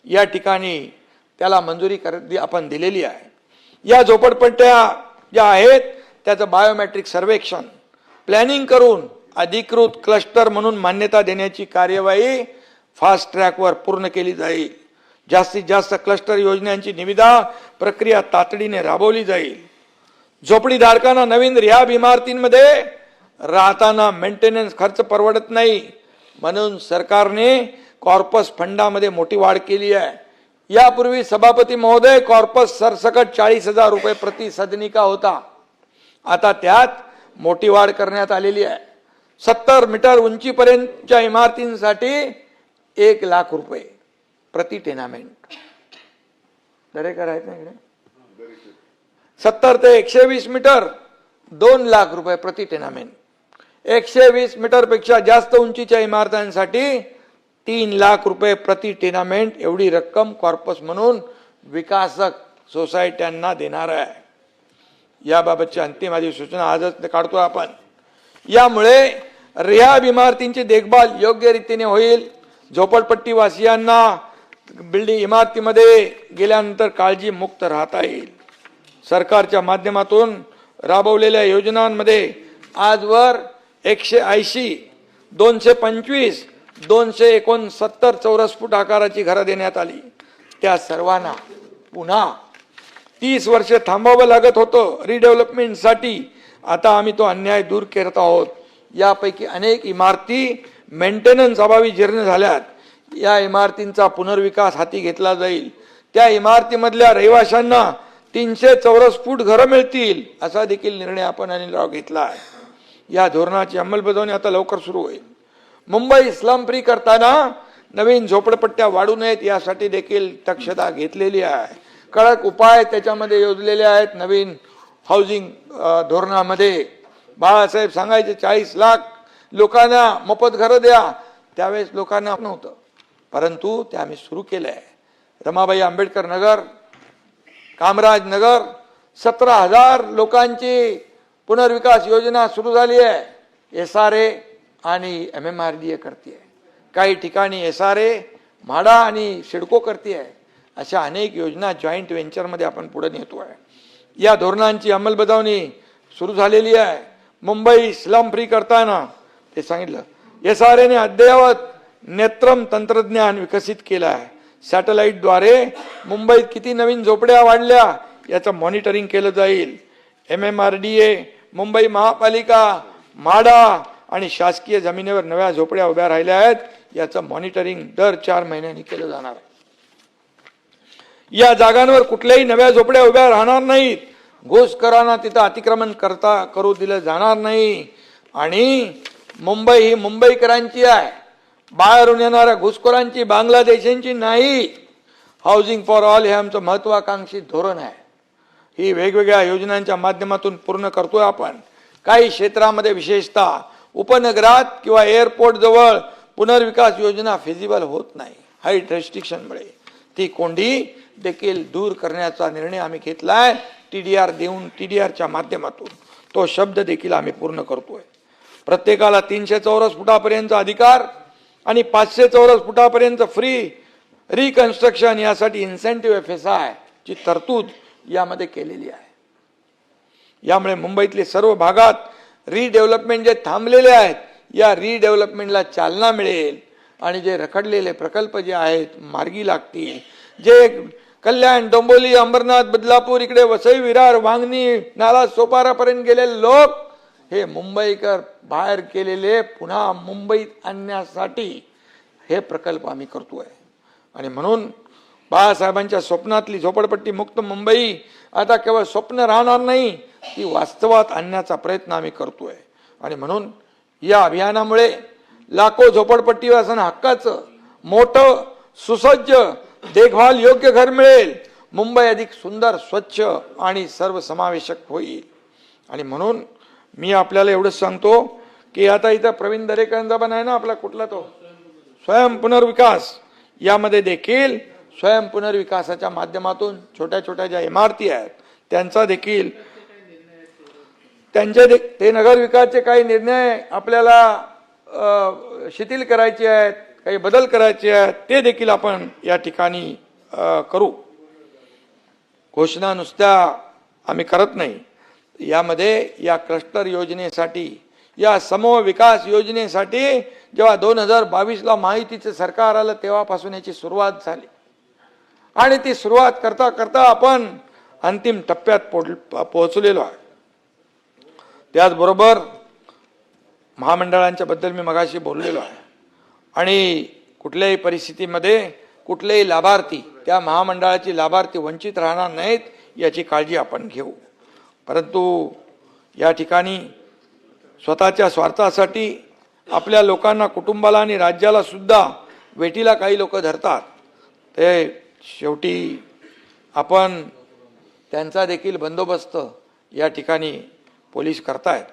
या ठिकाणी त्याला मंजुरी आपण दिलेली आहे. या झोपडपट्ट्या ज्या आहेत त्याचं बायोमेट्रिक सर्वेक्षण प्लॅनिंग करून अधिकृत क्लस्टर म्हणून मान्यता देण्याची कार्यवाही फास्ट ट्रॅकवर पूर्ण केली जाईल. जास्तीत जास्त क्लस्टर योजनांची निविदा प्रक्रिया तातडीने राबवली जाईल. झोपडीधारकांना नवीन रिहाब इमारतींमध्ये राहताना मेंटेनन्स खर्च परवडत नाही, म्हणून सरकारने कॉर्पस फंडामध्ये मोठी वाढ केली आहे. यापूर्वी सभापती महोदय कॉर्पस सरसकट 40,000 रुपये प्रति सदनिका होता. आता त्यात मोठी वाढ करण्यात आलेली आहे. 70 मीटर उंचीपर्यंतच्या इमारतींसाठी 1 लाख रुपये प्रति टेनामेंट. दरेकर आहेत ना इकडे? 70 ते 120 मीटर 2 लाख रुपये प्रति टेनामेंट. 120 मीटर पेक्षा जास्त उंचीच्या इमारतांसाठी 3 लाख रुपये प्रति टेनामेंट एवढी रक्कम कॉर्पस म्हणून विकासक सोसायट्यांना देणार आहे. याबाबतची अंतिम अधिसूचना आजच काढतोय आपण. यामुळे रिहाब इमारतींची देखभाल योग्य रीतीने होईल. झोपडपट्टी वासियांना बिल्डिंग इमारतीमध्ये गेल्यानंतर काळजी मुक्त राहता येईल. सरकारच्या माध्यमातून राबवलेल्या योजनांमध्ये आजवर 180, 225, 269 चौरस फूट आकाराची घरं देण्यात आली. त्या सर्वांना पुन्हा 30 वर्ष थांबावं लागत होतं रिडेव्हलपमेंटसाठी. आता आम्ही तो अन्याय दूर करत आहोत. यापैकी अनेक इमारती मेंटेनन्स अभावी जीर्ण झाल्यात. या इमारतींचा पुनर्विकास हाती घेतला जाईल. त्या इमारतीमधल्या रहिवाशांना 300 चौरस फूट घरं मिळतील असा देखील निर्णय आपण अनिलराव घेतला आहे. या धोरणाची अंमलबजावणी आता लवकर सुरू होईल. मुंबई स्लम फ्री करताना नवीन झोपडपट्ट्या वाढू नयेत यासाठी देखील दक्षता घेतलेली आहे. कडक उपाय त्याच्यामध्ये योजलेले आहेत. नवीन हाऊसिंग धोरणामध्ये बाळासाहेब सांगायचे 40 लाख लोकांना मोफत घरं द्या. त्यावेळेस लोकांना नव्हतं, परंतु ते आम्ही सुरू केलं आहे. रमाबाई आंबेडकर नगर, कामराज नगर 17,000 लोकांची पुनर्विकास योजना सुरू झाली आहे. SRA आणि MMRDA करते आहे. काही ठिकाणी SRA, म्हाडा आणि सिडको करते आहे. अशा अनेक योजना जॉईंट व्हेंचरमध्ये आपण पुढे नेतो आहे. या धोरणांची अंमलबजावणी सुरू झालेली आहे. मुंबई स्लम फ्री करताना ते सांगितलं SRA ने अद्ययावत नेत्रम तंत्रज्ञान विकसित केलं आहे. सॅटेलाइटद्वारे मुंबईत किती नवीन झोपड्या वाढल्या याचं मॉनिटरिंग केलं जाईल. MMRDA, मुंबई महापालिका, म्हाडा आणि शासकीय जमिनीवर नव्या झोपड्या उभ्या राहिल्या आहेत याचं मॉनिटरिंग दर 4 महिन्यांनी केलं जाणार आहे. या जागांवर कुठल्याही नव्या झोपड्या उभ्या राहणार नाहीत. घुसखोरांना तिथं अतिक्रमण करू दिलं जाणार नाही. आणि मुंबई ही मुंबईकरांची आहे, बाहेरून येणाऱ्या घुसखोरांची, बांगलादेशींची नाही. हाऊसिंग फॉर ऑल हे आमचं महत्वाकांक्षी धोरण आहे. ही वेगवेगळ्या योजनांच्या माध्यमातून पूर्ण करतोय आपण. काही क्षेत्रामध्ये विशेषतः उपनगरात किंवा एअरपोर्ट जवळ पुनर्विकास योजना फिजिबल होत नाही हाईट रेस्ट्रिक्शनमुळे. ती कोंडी देखील दूर करण्याचा निर्णय आम्ही घेतलाय. TDR देऊन TDRच्या माध्यमातून तो शब्द देखील आम्ही पूर्ण करतोय. प्रत्येकाला 300 चौरस फुटापर्यंत अधिकार आणि 500 चौरस फुटापर्यंत फ्री रिकन्स्ट्रक्शन यासाठी इन्सेंटिव्ह FSI ची तरतूद यामध्ये केलेली आहे. यामुळे मुंबईतले सर्व भागात रिडेव्हलपमेंट जे थांबलेले आहेत या रिडेव्हलपमेंटला चालना मिळेल आणि जे रखडलेले प्रकल्प जे आहेत मार्गी लागतील. जे कल्याण, डोंबिवली, अंबरनाथ, बदलापूर, इकडे वसई, विरार, वांगणी, नाला, सोपारापर्यंत गेलेले लोक हे मुंबईकर बाहेर केलेले पुन्हा मुंबईत आणण्यासाठी हे प्रकल्प आम्ही करतोय. आणि म्हणून बाळासाहेबांच्या स्वप्नातली झोपडपट्टी मुक्त मुंबई आता केवळ स्वप्न राहणार नाही, ती वास्तवात आणण्याचा प्रयत्न आम्ही करतोय. आणि म्हणून या अभियानामुळे लाखो झोपडपट्टीवासियांना हक्काचं मोठं सुसज्ज देखभाल योग्य घर मिळेल. मुंबई अधिक सुंदर, स्वच्छ आणि सर्वसमावेशक होईल. आणि म्हणून मी आपल्याला एवढंच सांगतो की आता इथं प्रवीण दरेकरांचा पण आहे ना आपला कुठला तो स्वयं पुनर्विकास, यामध्ये देखील स्वयं पुनर्विकासाच्या माध्यमातून छोट्या छोट्या ज्या इमारती आहेत त्यांचा देखील ते नगर विकासाचे काही निर्णय आपल्याला शिथिल करायचे आहेत, काही बदल करायचे आहेत, ते देखील आपण या ठिकाणी करू. घोषणा नुसत्या आम्ही करत नाही. यामध्ये या क्लस्टर योजनेसाठी, या समूह विकास योजनेसाठी जेव्हा 2022ला माहितीचं सरकार आलं तेव्हापासून याची सुरुवात झाली. आणि ती सुरुवात करता करता आपण अंतिम टप्प्यात पोहोचलेलो आहे. त्याचबरोबर महामंडळांच्या बद्दल मी मगाशी बोललेलो आहे. आणि कुठल्याही परिस्थितीमध्ये कुठलेही लाभार्थी, त्या महामंडळाची लाभार्थी वंचित राहणार नाहीत याची काळजी आपण घेऊ. परंतु या ठिकाणी स्वतःच्या स्वार्थासाठी आपल्या लोकांना, कुटुंबाला आणि राज्याला सुद्धा वेठीला काही लोक धरतात. ते शेवटी आपण त्यांचा देखील बंदोबस्त या ठिकाणी पोलीस करतायत.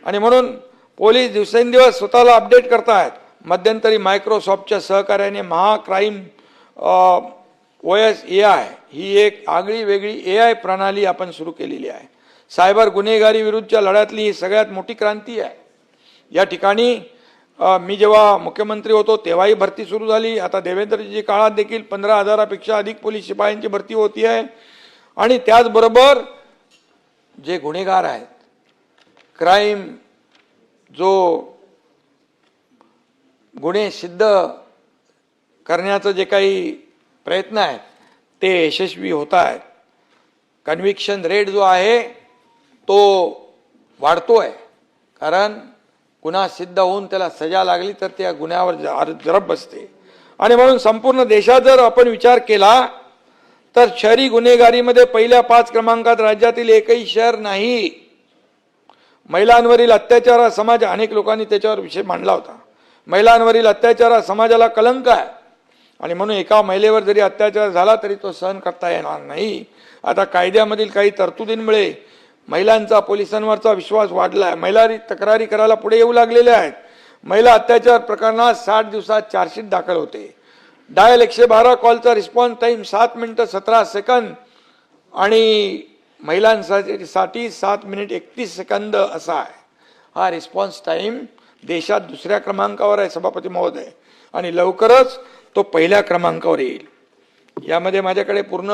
आणि म्हणून पोलीस दिवसेंदिवस स्वतःला अपडेट करतायत. मध्यंतरी मायक्रोसॉफ्टच्या सहकार्याने महाक्राईम OS AI ही एक आगळी वेगळी AI प्रणाली आपण सुरू केलेली आहे. सायबर गुन्हेगारी विरुद्धच्या लढ्यातली ही सगळ्यात मोठी क्रांती आहे. या ठिकाणी मी जेव्हा मुख्यमंत्री होतो तेव्हाही भरती सुरू झाली. आता देवेंद्रजी काळात देखील 15,000पेक्षा अधिक पोलीस शिपायांची भरती होती आहे. आणि त्याचबरोबर जे गुन्हेगार आहेत, क्राईम जो गुन्हे सिद्ध करण्याचं जे काही प्रयत्न आहेत ते यशस्वी होत आहेत. कन्व्हिक्शन रेट जो आहे तो वाढतोय, कारण गुन्हा सिद्ध होऊन त्याला सजा लागली तर त्या गुन्ह्यावर जरब बसते. आणि म्हणून संपूर्ण देशात जर आपण विचार केला तर शहरी गुन्हेगारीमध्ये पहिल्या 5 क्रमांकात राज्यातील एकही शहर नाही. महिलांवरील अत्याचार हा समाज, अनेक लोकांनी त्याच्यावर विषय मांडला होता. महिलांवरील अत्याचार हा समाजाला कलंक आहे आणि म्हणून एका महिलेवर जरी अत्याचार झाला तरी तो सहन करता येणार नाही. आता कायद्यामधील काही तरतुदींमुळे महिलांचा पोलिसांवरचा विश्वास वाढला आहे. महिला तक्रारी करायला पुढे येऊ लागलेल्या आहेत. महिला अत्याचार प्रकरणात 60 दिवसात चार्जशीट दाखल होते. डायल 112 कॉलचा रिस्पॉन्स टाइम 7 मिनिटं 17 सेकंद आणि महिलांसाठी 7 मिनिट 31 सेकंद असा आहे. हा रिस्पॉन्स टाइम देशात दुसऱ्या क्रमांकावर आहे सभापती महोदय, आणि लवकरच तो पहिल्या क्रमांकावर येईल. यामध्ये माझ्याकडे पूर्ण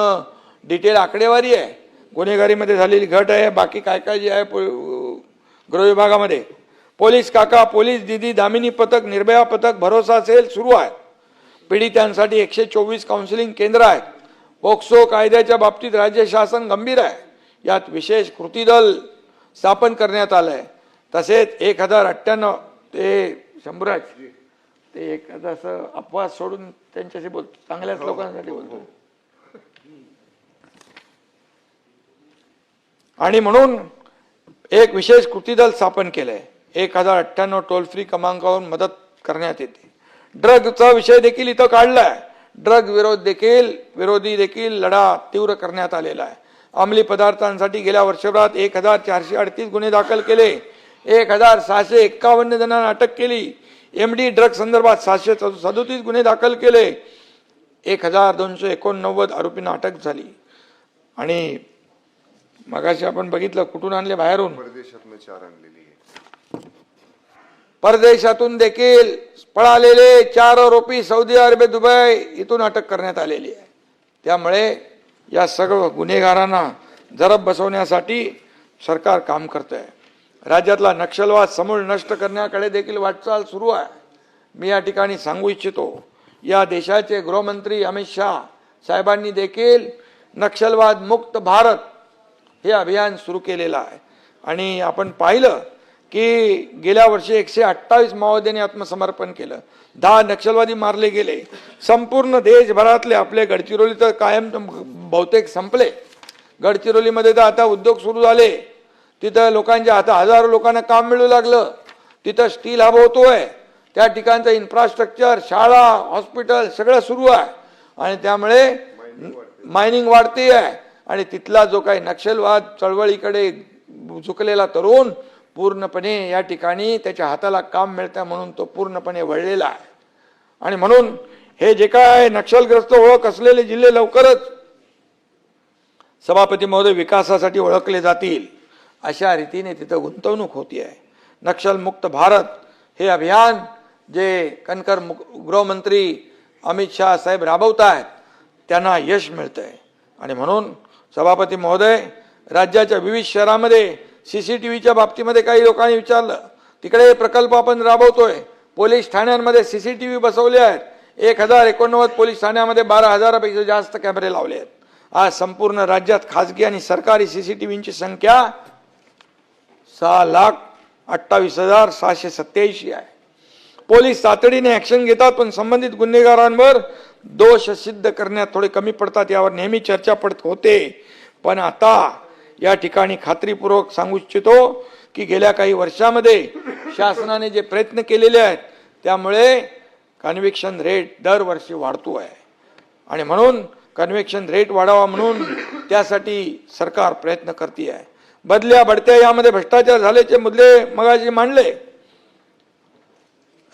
डिटेल आकडेवारी आहे. गुन्हेगारीमध्ये झालेली घट आहे, बाकी काय काय जे आहे गृह विभागामध्ये. पोलीस काका, पोलीस दिदी, दामिनी पथक, निर्भया पथक, भरोसा सेल सुरू आहे. पीडितांसाठी 124 काउन्सिलिंग केंद्र आहेत. पोक्सो कायद्याच्या बाबतीत राज्य शासन गंभीर आहे. यात विशेष कृती दल स्थापन करण्यात आलं आहे. तसेच 1098 ते शंभराज ते एक असं अपवाद सोडून त्यांच्याशी बोलतो, चांगल्याच लोकांसाठी बोलतो. आणि म्हणून एक विशेष कृती दल स्थापन केलंय. 1098 टोल फ्री क्रमांकावरून मदत करण्यात येते. ड्रगचा विषय देखील इथं काढलाय. ड्रग विरोधी देखील लढा तीव्र करण्यात आलेला आहे. अंमली पदार्थांसाठी गेल्या वर्षभरात 1438 गुन्हे दाखल केले. 1651 जणांना अटक केली. MD ड्रग संदर्भात 737 गुन्हे दाखल केले. 1289 आरोपींना अटक झाली. आणि मगाशी आपण बघितलं कुठून आणले, बाहेरून, परदेशातून देखील पळालेले 4 आरोपी सौदी अरेबिया, दुबई इथून अटक करण्यात आलेली आहे. त्यामुळे या सर्व गुन्हेगारांना जरब बसवण्यासाठी सरकार काम करत आहे. राज्यातला नक्षलवाद समूळ नष्ट करण्याकडे देखील वाटचाल सुरू आहे. मी या ठिकाणी सांगू इच्छितो, या देशाचे गृहमंत्री अमित शाह साहेबांनी देखील नक्षलवाद मुक्त भारत हे अभियान सुरू केलेलं आहे. आणि आपण पाहिलं की गेल्या वर्षी 128 माओवाद्यांनी आत्मसमर्पण केलं. 10 नक्षलवादी मारले गेले. संपूर्ण देशभरातले आपले गडचिरोली तर कायम बहुतेक संपले. गडचिरोलीमध्ये तर आता उद्योग सुरू झाले. तिथं लोकांच्या आता हजारो लोकांना काम मिळू लागलं. तिथं स्टील हब होतोय. त्या ठिकाणचं इन्फ्रास्ट्रक्चर, शाळा, हॉस्पिटल सगळं सुरू आहे. आणि त्यामुळे मायनिंग वाढते आहे. आणि तिथला जो काही नक्षलवाद चळवळीकडे झुकलेला तरुण पूर्णपणे या ठिकाणी त्याच्या हाताला काम मिळतं म्हणून तो पूर्णपणे वळलेला आहे. आणि म्हणून हे जे काय नक्षलग्रस्त ओळख असलेले जिल्हे लवकरच सभापती महोदय विकासासाठी ओळखले जातील अशा रीतीने तिथं गुंतवणूक होती आहे. नक्षलमुक्त भारत हे अभियान जे कणकर गृहमंत्री अमित शाह साहेब राबवत आहेत त्यांना यश मिळतंय. आणि म्हणून सभापती महोदय, राज्याच्या विविध शहरांमध्ये CCTVच्या बाबतीमध्ये काही लोकांनी विचारलं, तिकडे प्रकल्प आपण राबवतोय. पोलीस ठाण्यांमध्ये CCTV बसवले आहेत. 1089 पोलीस ठाण्यामध्ये 12,000पेक्षा जास्त कॅमेरे लावले आहेत. आज संपूर्ण राज्यात खासगी आणि सरकारी CCTVची संख्या 6,28,787 आहे. पोलीस तातडीने ऍक्शन घेतात, पण संबंधित गुन्हेगारांवर दोष सिद्ध करण्यात थोडे कमी पडतात. यावर नेहमी चर्चा पडत होते. पण आता या ठिकाणी खात्रीपूर्वक सांगू इच्छितो की गेल्या काही वर्षामध्ये शासनाने जे प्रयत्न केलेले आहेत त्यामुळे कन्व्हिक्शन रेट दरवर्षी वाढतो आहे. आणि म्हणून कन्व्हिक्शन रेट वाढावा म्हणून त्यासाठी सरकार प्रयत्न करते आहे. बदल्या बढत्या यामध्ये भ्रष्टाचार झाल्याचे मुद्दे मगाशी मांडले.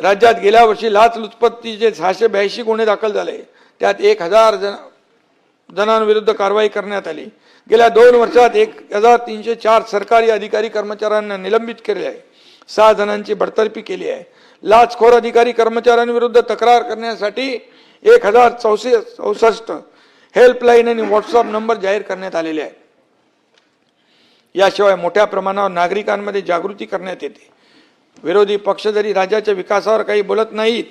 राज्यात गेल्या वर्षी लाचलुचपतीचे 682 गुन्हे दाखल झाले. त्यात 1000 जणांविरुद्ध कारवाई करण्यात आली. गेल्या 2 वर्षात 1304 सरकारी अधिकारी कर्मचाऱ्यांना निलंबित केले आहे. 6 जणांची बडतर्फी केली आहे. लाचखोर अधिकारी कर्मचाऱ्यांविरुद्ध तक्रार करण्यासाठी 1064 हेल्पलाईन आणि व्हॉट्सअप नंबर जाहीर करण्यात आलेले आहेत. याशिवाय मोठ्या प्रमाणावर नागरिकांमध्ये जागृती करण्यात येते. विरोधी पक्ष जरी राज्याच्या विकासावर काही बोलत नाहीत,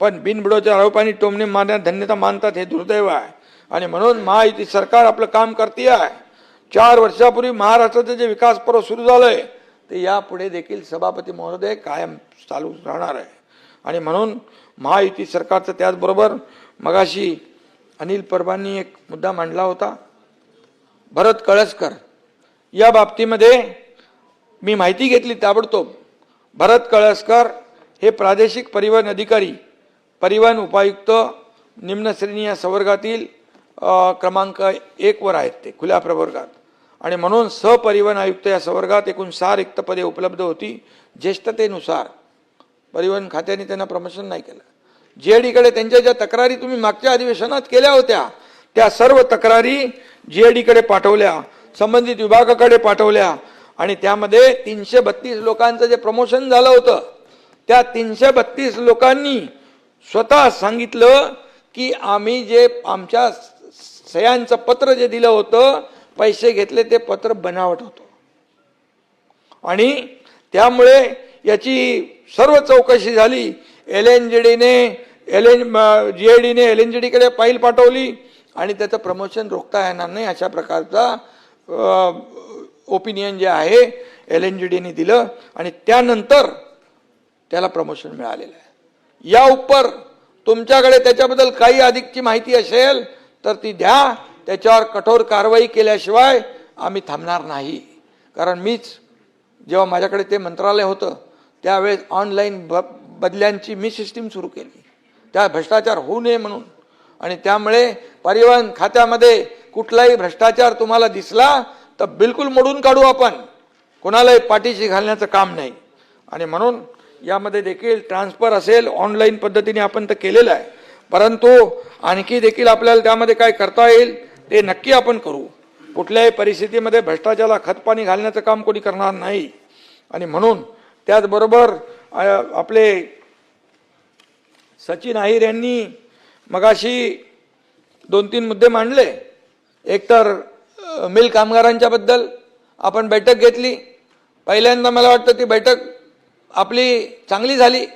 पण बिनबुडाच्या आरोपांनी टोमणे मारण्यात धन्यता मानतात. हे दुर्दैव आहे. आणि म्हणून महायुती सरकार आपलं काम करते आहे. 4 वर्षापूर्वी महाराष्ट्राचं जे विकास पर्व सुरू झालंय ते यापुढे देखील सभापती महोदय कायम चालू राहणार आहे. आणि म्हणून महायुती सरकारचं, त्याचबरोबर मगाशी अनिल परबांनी एक मुद्दा मांडला होता, भरत कळसकर, या बाबतीमध्ये मी माहिती घेतली ताबडतोब. भरत कळसकर हे प्रादेशिक परिवहन अधिकारी, परिवहन उपायुक्त निम्न श्रेणी या संवर्गातील क्रमांक 1 वर आहेत ते खुल्या प्रवर्गात. आणि म्हणून सहपरिवहन आयुक्त या संवर्गात एकूण 6 रिक्त पदे उपलब्ध होती. ज्येष्ठतेनुसार परिवहन खात्याने त्यांना प्रमोशन नाही केलं. जीएडीकडे त्यांच्या ज्या तक्रारी तुम्ही मागच्या अधिवेशनात केल्या होत्या त्या सर्व तक्रारी जीएडीकडे पाठवल्या, संबंधित विभागाकडे पाठवल्या. आणि त्यामध्ये 332 लोकांचं जे प्रमोशन झालं होतं त्या 332 लोकांनी स्वतः सांगितलं की आम्ही जे आमच्या सह्यांचं पत्र जे दिलं होतं, पैसे घेतले ते पत्र बनावट होतं. आणि त्यामुळे याची सर्व चौकशी झाली. जीएडीने एलएनजीडीकडे फाईल पाठवली आणि त्याचं प्रमोशन रोखता येणार नाही अशा प्रकारचा ओपिनियन जे आहे एलएनजीडीने दिलं आणि त्यानंतर त्याला प्रमोशन मिळालेलं आहे. या उपर तुमच्याकडे त्याच्याबद्दल काही अधिकची माहिती असेल तर ती द्या. त्याच्यावर कठोर कारवाई केल्याशिवाय आम्ही थांबणार नाही. कारण मीच जेव्हा माझ्याकडे ते मंत्रालय होतं त्यावेळेस ऑनलाईन बदल्यांची मी सिस्टीम सुरू केली, त्या भ्रष्टाचार होऊ नये म्हणून. आणि त्यामुळे परिवहन खात्यामध्ये कुठलाही भ्रष्टाचार तुम्हाला दिसला तर बिलकुल मोडून काढू आपण, कोणालाही पाठीशी घालण्याचं काम नाही. आणि म्हणून यामध्ये देखील ट्रान्सफर असेल ऑनलाईन पद्धतीने आपण तर केलेलं आहे, परंतु आणखी देखील आपल्याला त्यामध्ये काय करता येईल ते नक्की आपण करू. कुठल्याही परिस्थितीमध्ये भ्रष्टाचाराला खतपाणी घालण्याचं काम कोणी करणार नाही. आणि म्हणून त्याचबरोबर आपले सचिन अहिर यांनी मगाशी 2-3 मुद्दे मांडले. एक तर मिल कामगारांच्या बद्दल आपण बैठक घेतली. पहिल्यांदा मला वाटतं ती बैठक आपली चांगली झाली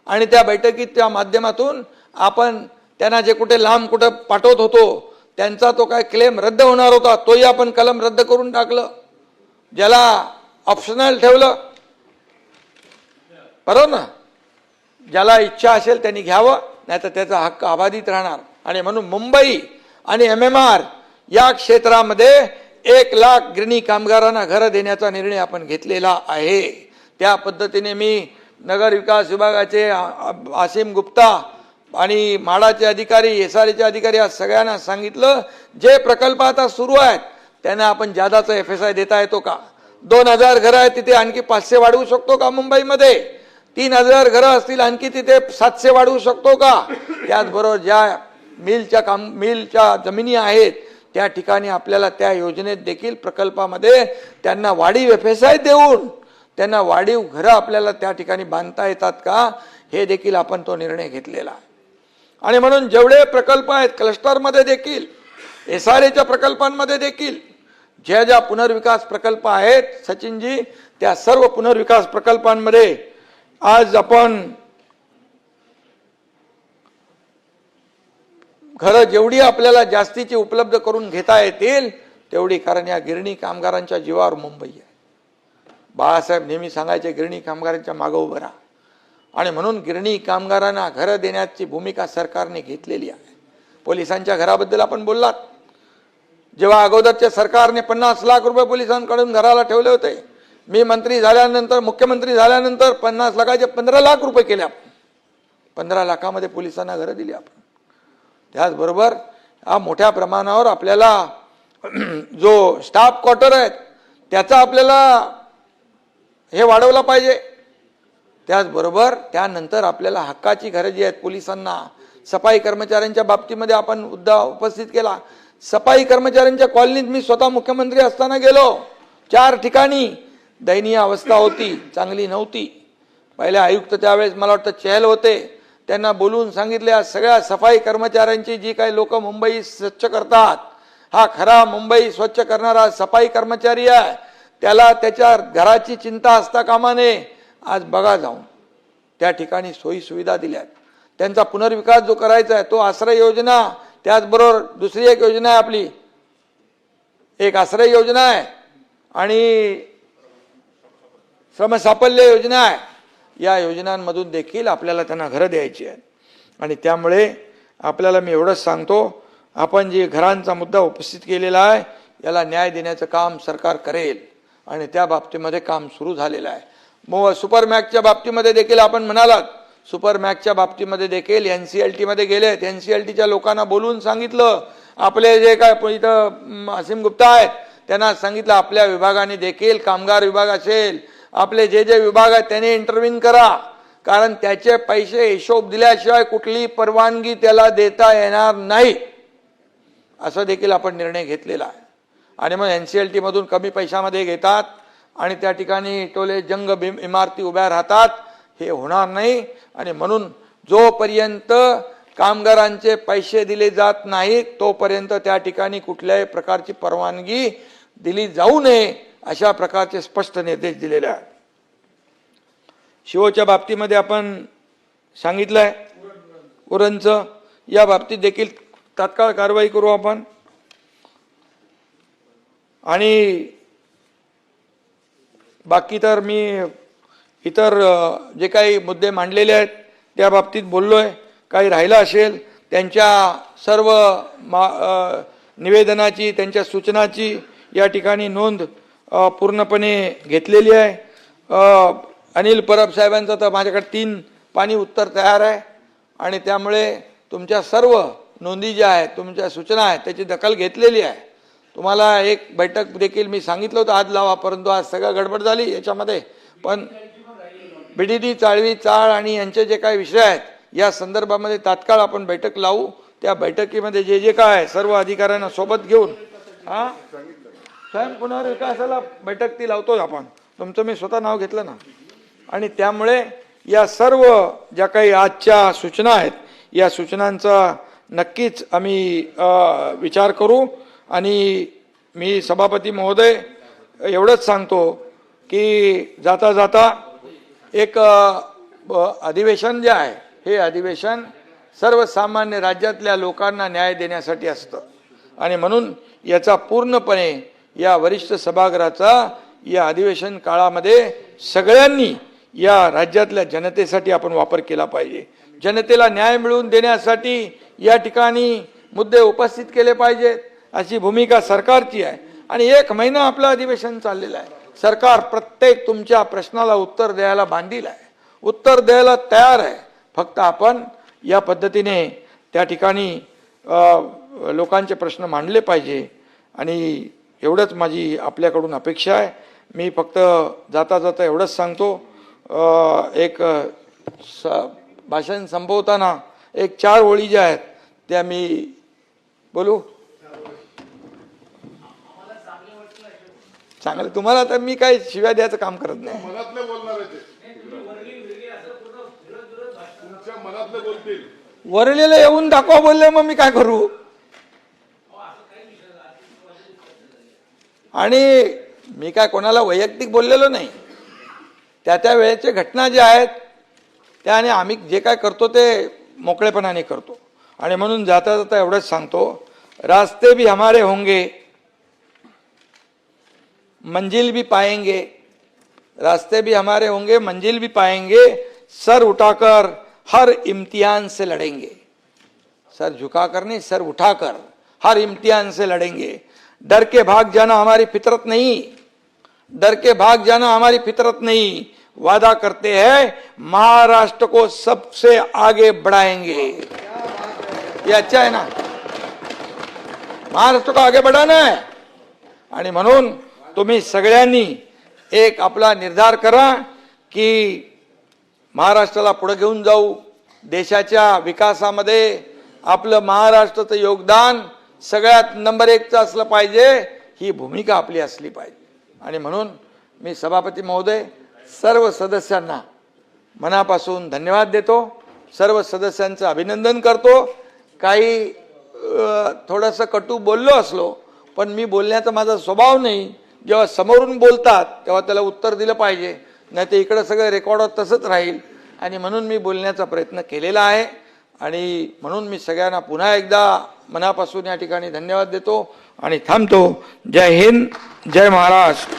आणि त्या बैठकीच्या माध्यमातून आपण त्यांना जे कुठे लांब कुठं पाठवत होतो त्यांचा तो काय क्लेम रद्द होणार होता तोही आपण कलम रद्द करून टाकलं. ज्याला ऑप्शनल ठेवलं, बरोबर ना, ज्याला इच्छा असेल त्यांनी घ्यावं, नाही तर त्याचा हक्क अबाधित राहणार. आणि म्हणून मुंबई आणि एमएमआर या क्षेत्रामध्ये 1 लाख गिरणी कामगारांना घरं देण्याचा निर्णय आपण घेतलेला आहे. त्या पद्धतीने मी नगर विकास विभागाचे आसिम गुप्ता आणि म्हाडाचे अधिकारी, एसआरचे अधिकारी या सगळ्यांना सांगितलं जे प्रकल्प आता सुरू आहेत त्यांना आपण जादाचा FSI देता येतो का. 2000 घरं आहेत तिथे आणखी 500 वाढवू शकतो का मुंबईमध्ये. 3000 घरं असतील आणखी तिथे 700 वाढवू शकतो का. त्याचबरोबर ज्या मिलच्या जमिनी आहेत त्या ठिकाणी आपल्याला त्या योजनेत देखील प्रकल्पामध्ये त्यांना वाढीव FSI देऊन त्यांना वाढीव घरं आपल्याला त्या ठिकाणी बांधता येतात का, हे देखील आपण तो निर्णय घेतलेला आहे. आणि म्हणून जेवढे प्रकल्प आहेत क्लस्टरमध्ये देखील, SRAच्या प्रकल्पांमध्ये देखील ज्या ज्या पुनर्विकास प्रकल्प आहेत सचिनजी, त्या सर्व पुनर्विकास प्रकल्पांमध्ये आज आपण घरं जेवढी आपल्याला जास्तीची उपलब्ध करून घेता येतील तेवढी, कारण या गिरणी कामगारांच्या जीवावर मुंबई आहे. बाळासाहेब नेहमी सांगायचे गिरणी कामगारांच्या मागे उभं राहा. आणि म्हणून गिरणी कामगारांना घरं देण्याची भूमिका सरकारने घेतलेली आहे. पोलिसांच्या घराबद्दल आपण बोललात. जेव्हा अगोदरच्या सरकारने 50 लाख रुपये पोलिसांकडून घराला ठेवले होते, मी मंत्री झाल्यानंतर, मुख्यमंत्री झाल्यानंतर 50 लाखाचे 15 लाख रुपये केले आपण. 15 लाखामध्ये पोलिसांना घरं दिली आपण. त्याचबरोबर हा मोठ्या प्रमाणावर आपल्याला जो स्टाफ क्वार्टर आहेत त्याचा आपल्याला हे वाढवलं पाहिजे. त्याचबरोबर त्यानंतर आपल्याला हक्काची घरं जी आहेत पोलिसांना, सफाई कर्मचाऱ्यांच्या बाबतीमध्ये आपण मुद्दा उपस्थित केला. सफाई कर्मचाऱ्यांच्या कॉलनीत मी स्वतः मुख्यमंत्री असताना गेलो. 4 ठिकाणी दयनीय अवस्था होती, चांगली नव्हती. पहिले आयुक्त त्यावेळेस मला वाटतं चहल होते, त्यांना बोलून सांगितले सगळ्या सफाई कर्मचाऱ्यांची जी काही लोक मुंबई स्वच्छ करतात, हा खरा मुंबई स्वच्छ करणारा सफाई कर्मचारी आहे, त्याला त्याच्या घराची चिंता असता कामा नये. आज बघा जाऊन त्या ठिकाणी सोयी सुविधा दिल्यात. त्यांचा पुनर्विकास जो करायचा आहे तो आश्रय योजना, त्याचबरोबर दुसरी एक योजना आहे आपली एक आश्रय योजना आहे आणि श्रमसाफल्य योजना आहे. या योजनांमधून देखील आपल्याला त्यांना घरं द्यायची आहेत. आणि त्यामुळे आपल्याला मी एवढंच सांगतो, आपण जे घरांचा मुद्दा उपस्थित केलेला आहे याला न्याय देण्याचं काम सरकार करेल आणि त्या बाबतीमध्ये काम सुरू झालेलं आहे. सुपर मॅक्सच्या बाबतीमध्ये देखील आपण म्हणालात, सुपर मॅक्सच्या बाबतीमध्ये देखील NCLT मध्ये गेलेत. NCLTच्या लोकांना बोलून सांगितलं, आपले जे काय इथं असीम गुप्ता आहेत त्यांना सांगितलं आपल्या विभागाने देखील, कामगार विभाग असेल, आपले जे जे विभाग आहेत त्याने इंटरव्हीन करा, कारण त्याचे पैसे हिशोब दिल्याशिवाय कुठली परवानगी त्याला देता येणार नाही, असं देखील आपण निर्णय घेतलेला आहे. आणि मग NCLT मधून कमी पैशामध्ये घेतात आणि त्या ठिकाणी टोले जंग इमारती उभ्या राहतात. हे होणार नाही. आणि म्हणून जोपर्यंत कामगारांचे पैसे दिले जात नाहीत तोपर्यंत त्या ठिकाणी कुठल्याही प्रकारची परवानगी दिली जाऊ नये, अशा प्रकारचे स्पष्ट निर्देश दिलेले आहेत. शिवोच्या बाबतीमध्ये आपण सांगितलंय, उरणचं या बाबतीत देखील तात्काळ कारवाई करू आपण. आणि बाकी तर मी इतर जे काही मुद्दे मांडलेले आहेत त्या बाबतीत बोललोय. काही राहिलं असेल त्यांच्या सर्व निवेदनाची, त्यांच्या सूचनाची या ठिकाणी नोंद पूर्णपणे घेतलेली आहे. अनिल परब साहेबांचं तर माझ्याकडे 3 पानी उत्तर तयार आहे आणि त्यामुळे तुमच्या सर्व नोंदी ज्या आहेत, तुमच्या सूचना आहेत त्याची दखल घेतलेली आहे. तुम्हाला एक बैठक देखील मी सांगितलं होतं आज लावा, परंतु आज सगळं गडबड झाली याच्यामध्ये. पण BDD, चाळवी, चाळ आणि यांचे जे काही विषय आहेत या संदर्भामध्ये तात्काळ आपण बैठक लावू. त्या बैठकीमध्ये जे जे काय सर्व अधिकाऱ्यांना सोबत घेऊन स्वयं पुनर्विकासाला बैठक ती लावतोय आपण. तुमचं मी स्वतः नाव घेतलं ना. आणि त्यामुळे या सर्व ज्या काही आजच्या सूचना आहेत या सूचनांचा नक्कीच आम्ही विचार करू. आणि मी सभापती महोदय एवढंच सांगतो की जाता जाता एक अधिवेशन जे आहे हे अधिवेशन सर्वसामान्य राज्यातल्या लोकांना न्याय देण्यासाठी असतं. आणि म्हणून याचा पूर्णपणे या वरिष्ठ सभागृहाचा या अधिवेशन काळामध्ये सगळ्यांनी या राज्यातल्या जनतेसाठी आपण वापर केला पाहिजे. जनतेला न्याय मिळवून देण्यासाठी या ठिकाणी मुद्दे उपस्थित केले पाहिजेत, अशी भूमिका सरकारची आहे. आणि 1 महिना आपलं अधिवेशन चाललेलं आहे. सरकार प्रत्येक तुमच्या प्रश्नाला उत्तर द्यायला बांधील आहे, उत्तर द्यायला तयार आहे. फक्त आपण या पद्धतीने त्या ठिकाणी लोकांचे प्रश्न मांडले पाहिजे. आणि एवढंच माझी आपल्याकडून अपेक्षा आहे. मी फक्त जाता जाता एवढंच सांगतो, एक भाषण संपवताना एक 4 ओळी ज्या आहेत त्या मी बोलू. चांगलं तुम्हाला तर मी काही शिव्या द्यायचं काम करत नाही. वरलेलं येऊन दाखवा बोलले, मग मी काय करू. आणि मी काय कोणाला वैयक्तिक बोललेलो नाही. त्या वेळेच्या घटना ज्या आहेत त्याने आम्ही जे काय करतो ते मोकळेपणाने करतो. आणि म्हणून जाता जाता एवढंच सांगतो, रास्ते भी हमारे होंगे, मंजिल भी पाएंगे. रास्ते भी हमारे होंगे, मंजिल भी पाएंगे. सर उठाकर हर इम्तिहान से लड़ेंगे. सर झुकाकर नहीं, सर उठाकर हर इम्तिहान से लड़ेंगे. डर के भाग जाना हमारी फितरत नहीं, डर के भाग जाना हमारी फितरत नहीं. वादा करते हैं महाराष्ट्र को सबसे आगे बढ़ाएंगे. ये अच्छा है ना, महाराष्ट्र को आगे बढ़ाना है. आणि म्हणून तुम्ही सगळ्यांनी एक आपला निर्धार करा की महाराष्ट्राला पुढे घेऊन जाऊ. देशाच्या विकासामध्ये आपलं महाराष्ट्राचं योगदान सगळ्यात नंबर 1चं असलं पाहिजे, ही भूमिका आपली असली पाहिजे. आणि म्हणून मी सभापती महोदय सर्व सदस्यांना मनापासून धन्यवाद देतो, सर्व सदस्यांचं अभिनंदन करतो. काही थोडंसं कटू बोललो असलो पण मी बोलण्याचा माझा स्वभाव नाही. जेव्हा समोरून बोलतात तेव्हा त्याला उत्तर दिलं पाहिजे, नाही ते इकडं सगळं रेकॉर्ड तसंच राहील. आणि म्हणून मी बोलण्याचा प्रयत्न केलेला आहे. आणि म्हणून मी सगळ्यांना पुन्हा एकदा मनापासून या ठिकाणी धन्यवाद देतो. आणि थांबतो. जय हिंद, जय महाराष्ट्र.